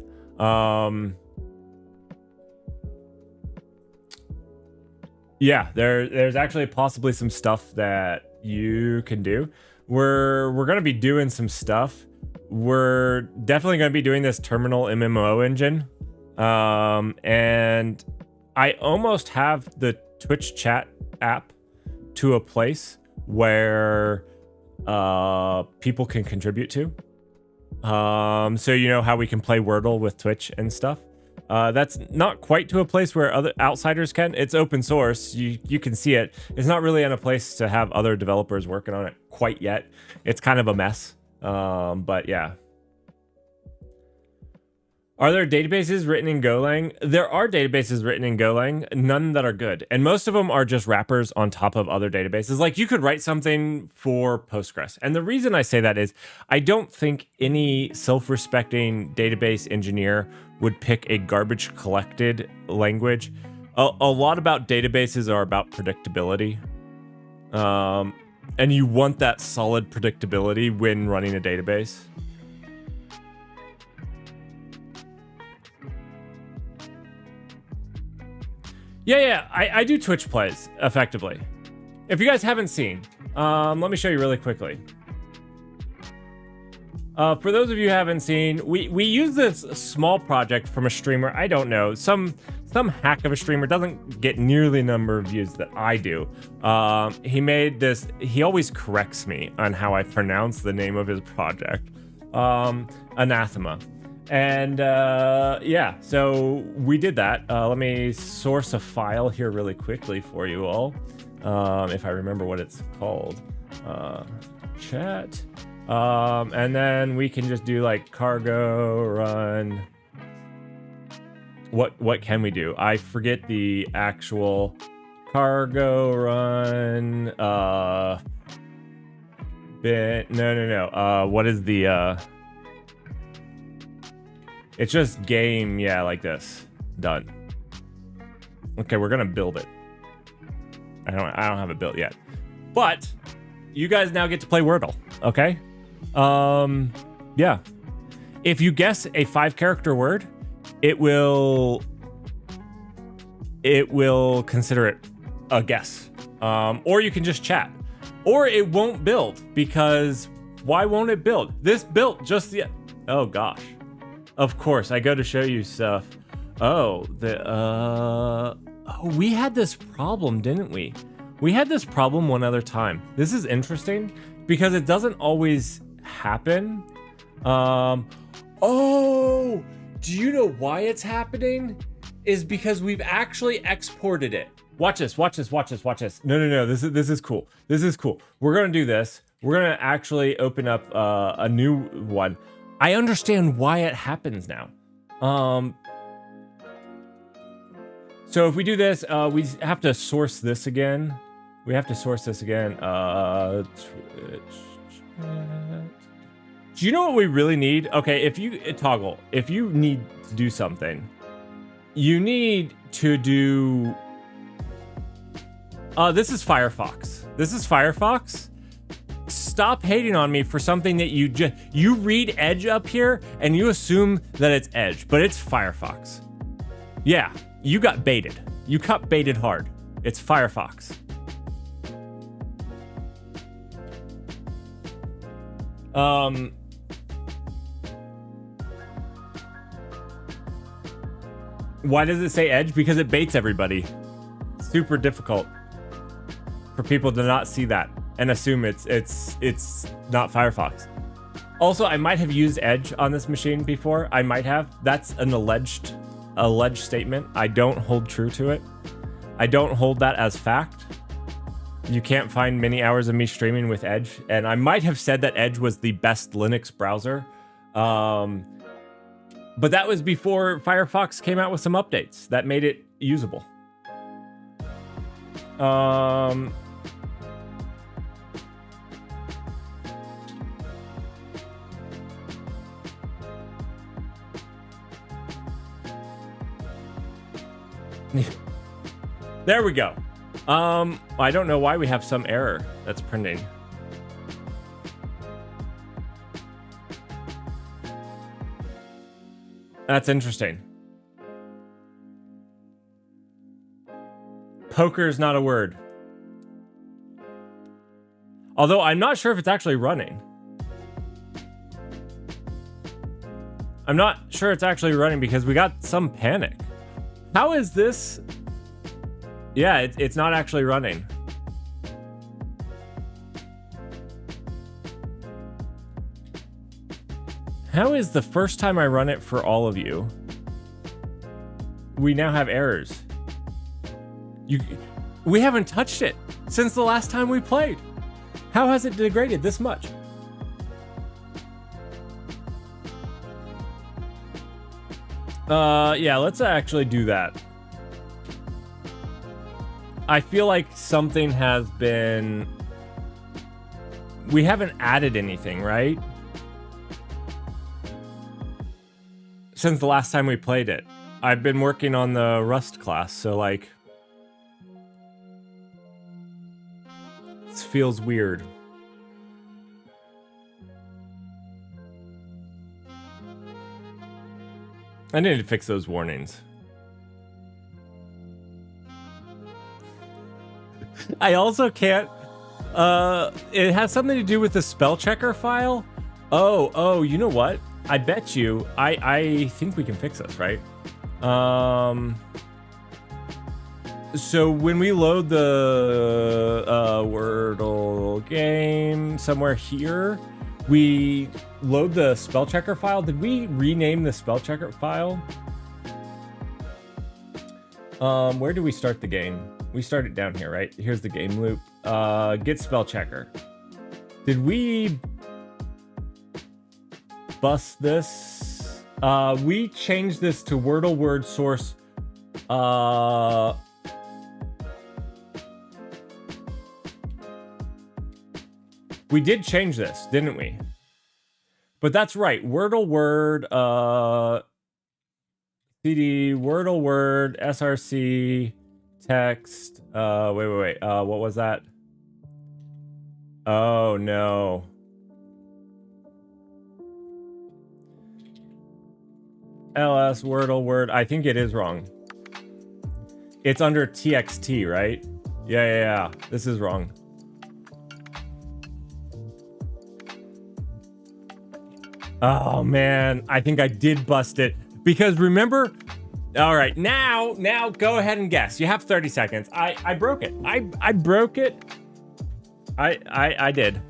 Yeah, there's actually possibly some stuff that you can do. We're gonna be doing some stuff. We're definitely gonna be doing this terminal MMO engine. And I almost have the Twitch chat app to a place where people can contribute to. So you know how we can play Wordle with Twitch and stuff. That's not quite to a place where other outsiders can. It's open source. You can see it. It's not really in a place to have other developers working on it quite yet. It's kind of a mess. But yeah. Are there databases written in Golang? There are databases written in Golang, none that are good. And most of them are just wrappers on top of other databases. Like you could write something for Postgres. And the reason I say that is I don't think any self-respecting database engineer would pick a garbage collected language. A lot about databases are about predictability. And you want that solid predictability when running a database. Yeah, I do Twitch plays, effectively. If you guys haven't seen, let me show you really quickly. For those of you who haven't seen, we use this small project from a streamer, I don't know, some hack of a streamer, doesn't get nearly the number of views that I do. He made this, he always corrects me on how I pronounce the name of his project. Anathema. And yeah, so we did that. Let me source a file here really quickly for you all. If I remember what it's called. Chat. And then we can just do like cargo run. What can we do? I forget the actual cargo run. No. What is the It's just game, yeah, like this. Done. Okay, we're gonna build it. I don't have it built yet. But you guys now get to play Wordle, okay? Yeah. If you guess a 5-character word, it will consider it a guess. Or you can just chat. Or it won't build, because why won't it build? This built just the, oh gosh. Of course, I go to show you stuff. Oh, we had this problem, didn't we? We had this problem one other time. This is interesting because it doesn't always happen. Oh, do you know why it's happening? Is because we've actually exported it. Watch this. No. This is cool. This is cool. We're gonna do this. We're gonna actually open up a new one. I understand why it happens now. So if we do this, we have to source this again. Twitch chat. Do you know what we really need? Okay, if you toggle, if you need to do something, you need to do. This is Firefox. Stop hating on me for something that you read Edge up here and you assume that it's Edge, but it's Firefox. Yeah, you got baited. You got baited hard. It's Firefox. Why does it say Edge? Because it baits everybody. Super difficult for people to not see that and assume it's not Firefox. Also, I might have used Edge on this machine before. I might have. That's an alleged statement. I don't hold true to it. I don't hold that as fact. You can't find many hours of me streaming with Edge, and I might have said that Edge was the best Linux browser. But that was before Firefox came out with some updates that made it usable. There we go. I don't know why we have some error that's printing. That's interesting. Poker is not a word. Although I'm not sure if it's actually running. I'm not sure it's actually running because we got some panic. How is this? Yeah, it's not actually running. How is the first time I run it for all of you, we now have errors? We haven't touched it since the last time we played. How has it degraded this much? Yeah, let's actually do that. I feel like something has been... We haven't added anything, right? Since the last time we played it. I've been working on the Rust class, so like... This feels weird. I need to fix those warnings. I also can't... it has something to do with the spell checker file. Oh, you know what? I bet you... I think we can fix this, right? So when we load the Wordle game somewhere here, we load the spell checker file. Did we rename the spell checker file? Where do we start the game? We start it down here, right? Here's the game loop. Get spell checker. Did we bust this? We changed this to Wordle word source. We did change this, didn't we? But that's right. Wordle word, CD, Wordle word, SRC, text. Wait. What was that? Oh, no. LS, Wordle word. I think it is wrong. It's under TXT, right? Yeah. This is wrong. Oh man, I think I did bust it. Because remember, all right, now go ahead and guess. You have 30 seconds. I broke it. I broke it. I did.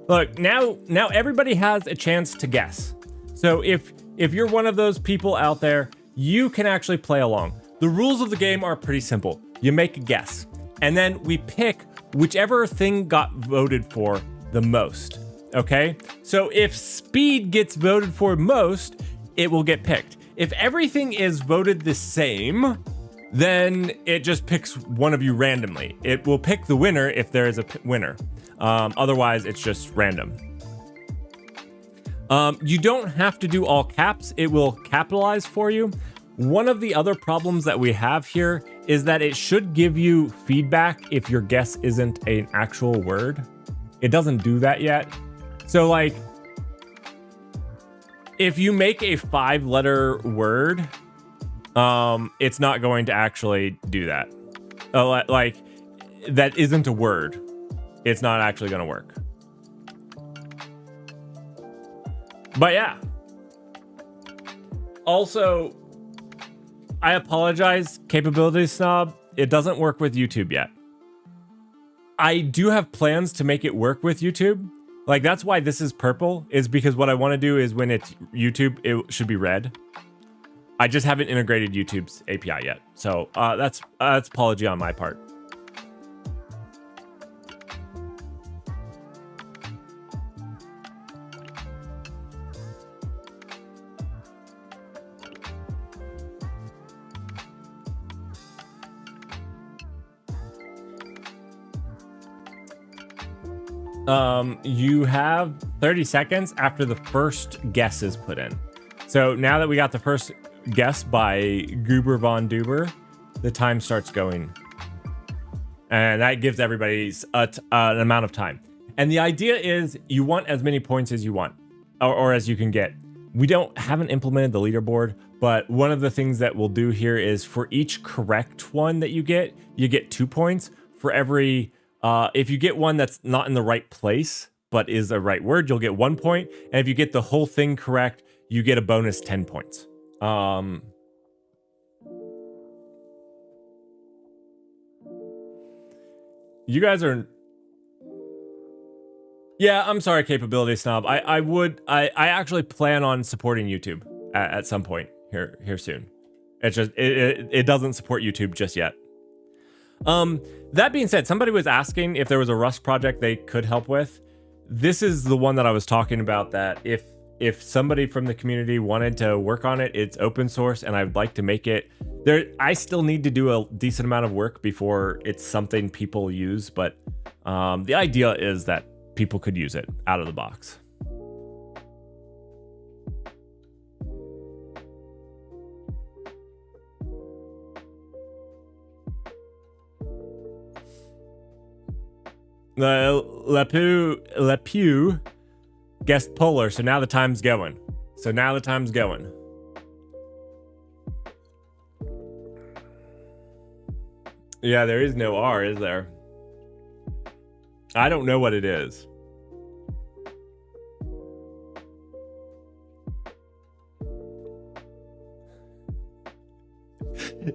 Look, now everybody has a chance to guess. So if you're one of those people out there, you can actually play along. The rules of the game are pretty simple. You make a guess, and then we pick whichever thing got voted for the most. Okay, so if speed gets voted for most, it will get picked. If everything is voted the same, then it just picks one of you randomly. It will pick the winner if there is a winner. Otherwise, it's just random. You don't have to do all caps. It will capitalize for you. One of the other problems that we have here is that it should give you feedback if your guess isn't an actual word. It doesn't do that yet. So like, if you make a 5-letter word, it's not going to actually do that. Like, that isn't a word. It's not actually going to work. But yeah. Also, I apologize, capability snob. It doesn't work with YouTube yet. I do have plans to make it work with YouTube. Like, that's why this is purple, is because what I want to do is when it's YouTube, it should be red. I just haven't integrated YouTube's API yet. So that's apology on my part. You have 30 seconds after the first guess is put in. So now that we got the first guess by Goober Von Duber, the time starts going. And that gives everybody an amount of time. And the idea is you want as many points as you want, or as you can get. We haven't implemented the leaderboard, but one of the things that we'll do here is for each correct one that you get 2 points. For every if you get one that's not in the right place, but is a right word, you'll get 1 point. And if you get the whole thing correct, you get a bonus 10 points. You guys are... Yeah, I'm sorry, capability snob. I actually plan on supporting YouTube at some point here soon. It's just it doesn't support YouTube just yet. That being said, somebody was asking if there was a Rust project they could help with. This is the one that I was talking about, that if somebody from the community wanted to work on it, it's open source and I'd like to make it there. I still need to do a decent amount of work before it's something people use, but the idea is that people could use it out of the box. Lepew guessed polar, so now the time's going. Yeah, there is no R, is there? I don't know what it is.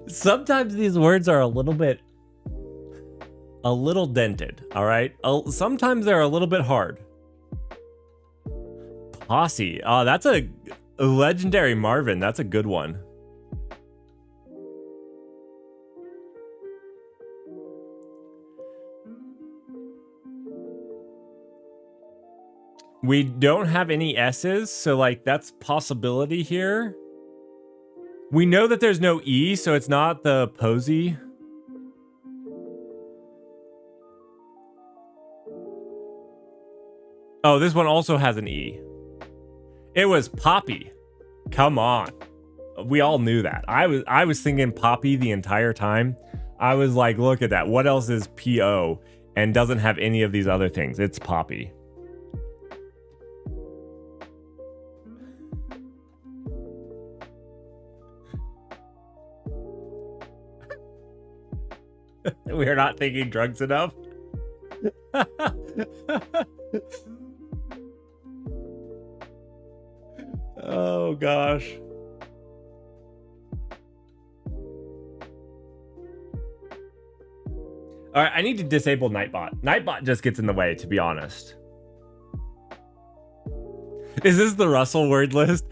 Sometimes these words are a little dented, all right? Sometimes they're a little bit hard. Posse. Oh, that's a legendary Marvin. That's a good one. We don't have any S's, so like that's possibility here. We know that there's no E, so it's not the Posey. Oh, this one also has an E. It was Poppy. Come on. We all knew that. I was thinking Poppy the entire time. I was like, look at that. What else is P-O and doesn't have any of these other things? It's Poppy. We're not thinking drugs enough. Oh gosh. All right, I need to disable Nightbot. Nightbot just gets in the way, to be honest. Is this the Russell word list?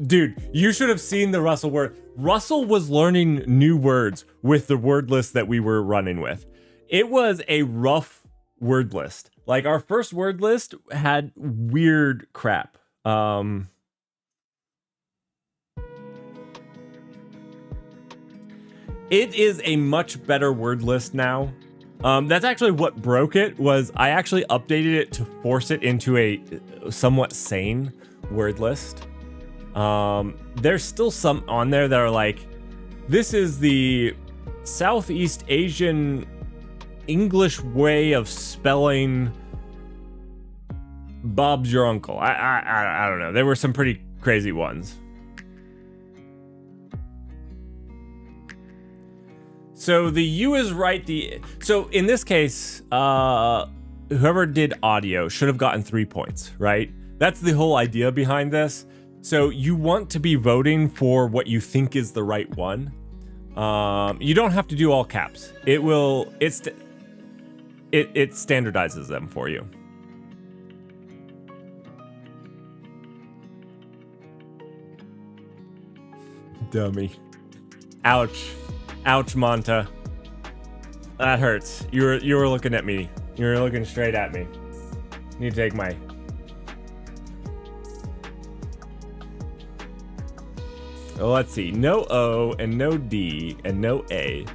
Dude, you should have seen the Russell word. Russell was learning new words with the word list that we were running with. It was a rough word list. Like, our first word list had weird crap. It is a much better word list now. That's actually what broke it. Was I actually updated it to force it into a somewhat sane word list. There's still some on there that are like, this is the Southeast Asian English way of spelling Bob's your uncle. I don't know. There were some pretty crazy ones. So the U is right. So in this case, whoever did audio should have gotten 3 points, right? That's the whole idea behind this. So you want to be voting for what you think is the right one. You don't have to do all caps. It standardizes them for you. Dummy. Ouch. Ouch, Monta. That hurts. You were looking at me. You were looking straight at me. Need to take my... Oh, let's see. No O and no D and no A.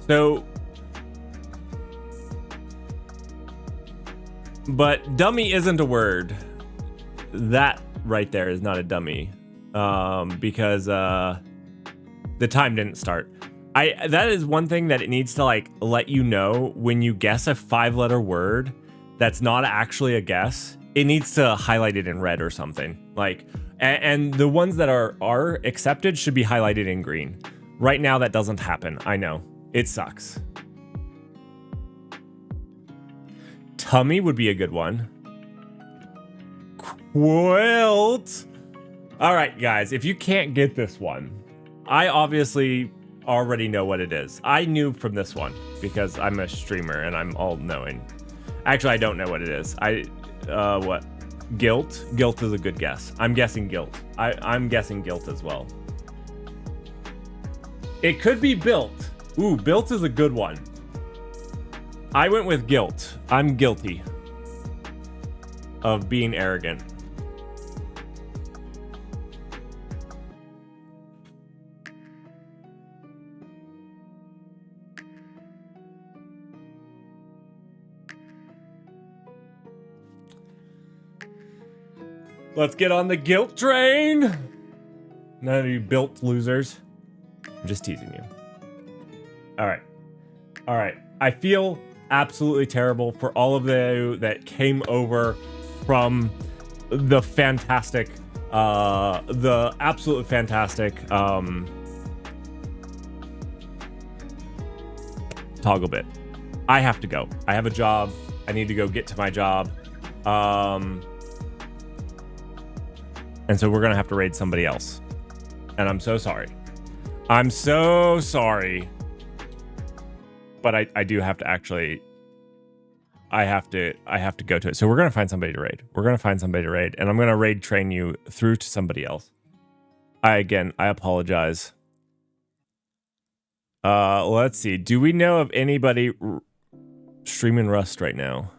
So... But dummy isn't a word. That right there is not a dummy. Because the time didn't start. That is one thing that it needs to like let you know when you guess a 5-letter word that's not actually a guess. It needs to highlight it in red or something. Like, and the ones that are accepted should be highlighted in green. Right now that doesn't happen. I know. It sucks. Tummy would be a good one. Quilt. All right, guys, if you can't get this one, I obviously already know what it is. I knew from this one because I'm a streamer and I'm all knowing. Actually, I don't know what it is. what? Guilt? Guilt is a good guess. I'm guessing guilt. I'm guessing guilt as well. It could be built. Ooh, built is a good one. I went with guilt. I'm guilty of being arrogant. Let's get on the guilt train. None of you built losers. I'm just teasing you. All right. All right. I feel absolutely terrible for all of you that came over from the fantastic, the absolutely fantastic Togglebit. I have to go. I have a job. I need to go get to my job. And so we're going to have to raid somebody else. And I'm so sorry. I'm so sorry. But I do have to actually... I have to go to it. So we're going to find somebody to raid. We're going to find somebody to raid. And I'm going to raid train you through to somebody else. I apologize. Let's see. Do we know of anybody streaming Rust right now?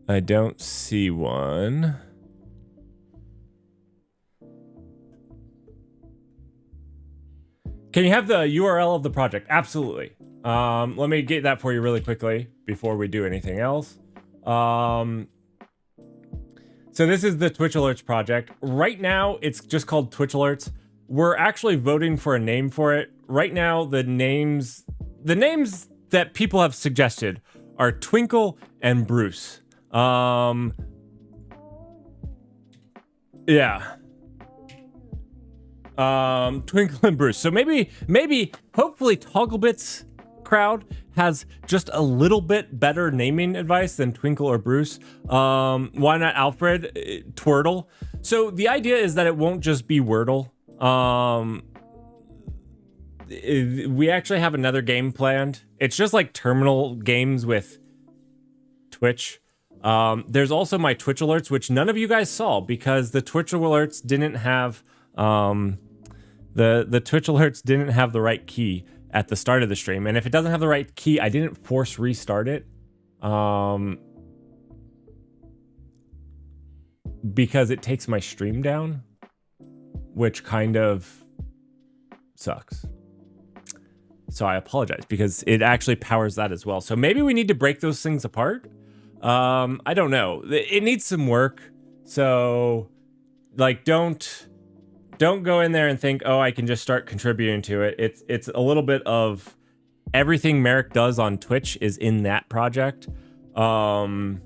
I don't see one. Can you have the URL of the project? Absolutely. Let me get that for you really quickly before we do anything else. So this is the Twitch Alerts project. Right now, it's just called Twitch Alerts. We're actually voting for a name for it. Right now, the names that people have suggested are Twinkle and Bruce. Yeah. Twinkle and Bruce. So maybe, hopefully Togglebit's crowd has just a little bit better naming advice than Twinkle or Bruce. Why not Alfred? Twirtle. So the idea is that it won't just be Wordle. We actually have another game planned. It's just like terminal games with Twitch. There's also my Twitch alerts, which none of you guys saw because the Twitch alerts didn't have the Twitch alerts didn't have the right key at the start of the stream. And if it doesn't have the right key, I didn't force restart it. Because it takes my stream down, which kind of sucks. So I apologize because it actually powers that as well. So maybe we need to break those things apart. I don't know. It needs some work. So like, don't go in there and think, oh, I can just start contributing to it. It's a little bit of everything Merrick does on Twitch is in that project. But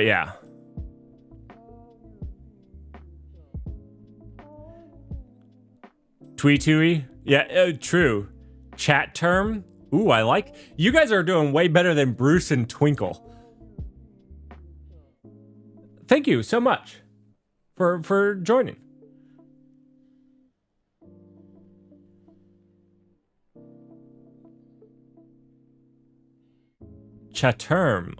yeah. Tweetui? Yeah, true. Chat term? Ooh, I like... You guys are doing way better than Bruce and Twinkle. Thank you so much for joining. Chaterm.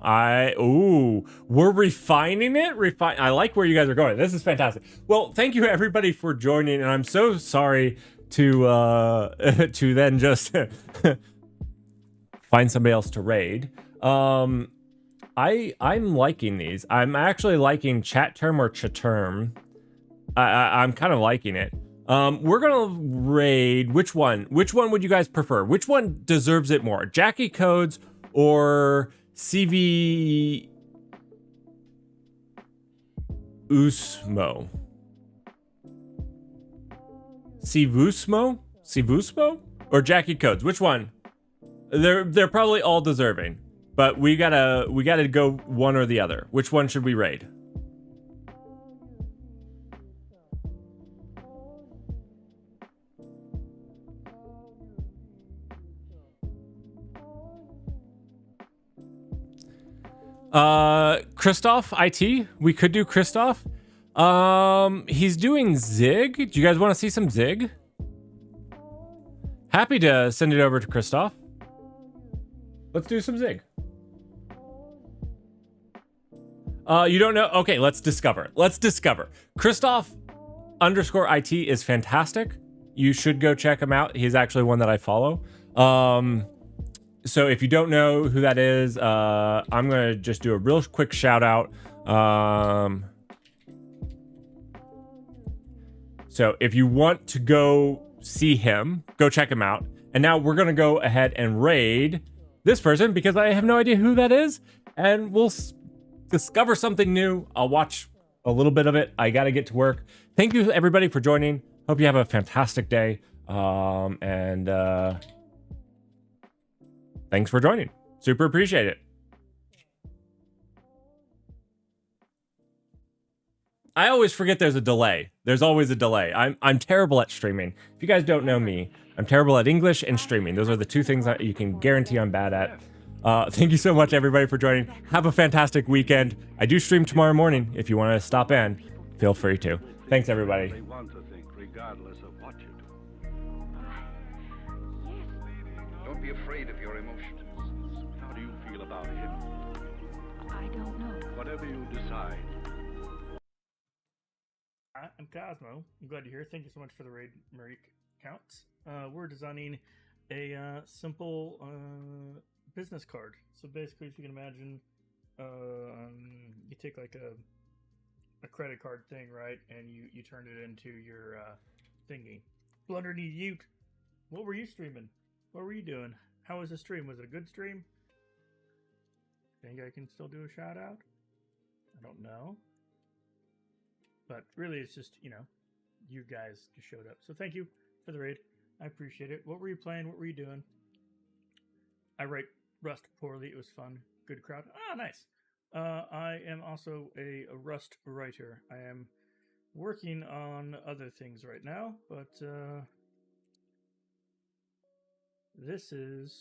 We're refining it. I like where you guys are going. This is fantastic. Well, thank you everybody for joining, and I'm so sorry to then just find somebody else to raid. I'm liking these. I'm actually liking chat term or chaterm. I'm kind of liking it. We're gonna raid which one? Which one would you guys prefer? Which one deserves it more? Jackie Codes or CV Usmo? Sivusmo or Jackie Codes? Which one? They're probably all deserving, but we gotta go one or the other. Which one should we raid? Christoph IT. We could do Christoph. He's doing Zig. Do you guys want to see some Zig? Happy to send it over to Christoph. Let's do some Zig. You don't know? Okay, let's discover. Let's discover. Christoph _IT is fantastic. You should go check him out. He's actually one that I follow. So if you don't know who that is, I'm gonna just do a real quick shout out. So if you want to go see him, go check him out. And now we're gonna go ahead and raid this person because I have no idea who that is, and we'll discover something new. I'll watch a little bit of it. I gotta get to work. Thank you everybody for joining. Hope you have a fantastic day. Thanks for joining. Super appreciate it. I always forget there's a delay. There's always a delay. I'm terrible at streaming. If you guys don't know me, I'm terrible at English and streaming. Those are the two things that you can guarantee I'm bad at. Thank you so much, everybody, for joining. Have a fantastic weekend. I do stream tomorrow morning. If you want to stop in, feel free to. Thanks, everybody. They want to think regardless of what you do. Don't be afraid of your emotions. How do you feel about him? I don't know. Whatever you decide. I'm Cosmo. I'm glad you're here. Thank you so much for the raid, Marie Counts. We're designing a simple business card. So basically, if you can imagine, you take like a credit card thing, right? And you turn it into your thingy. Blundered Ute. What were you streaming? What were you doing? How was the stream? Was it a good stream? Think I can still do a shout out? I don't know. But really, it's just, you know, you guys just showed up. So thank you for the raid. I appreciate it. What were you playing? What were you doing? I write Rust poorly. It was fun. Good crowd. Ah, nice. I am also a Rust writer. I am working on other things right now, but this is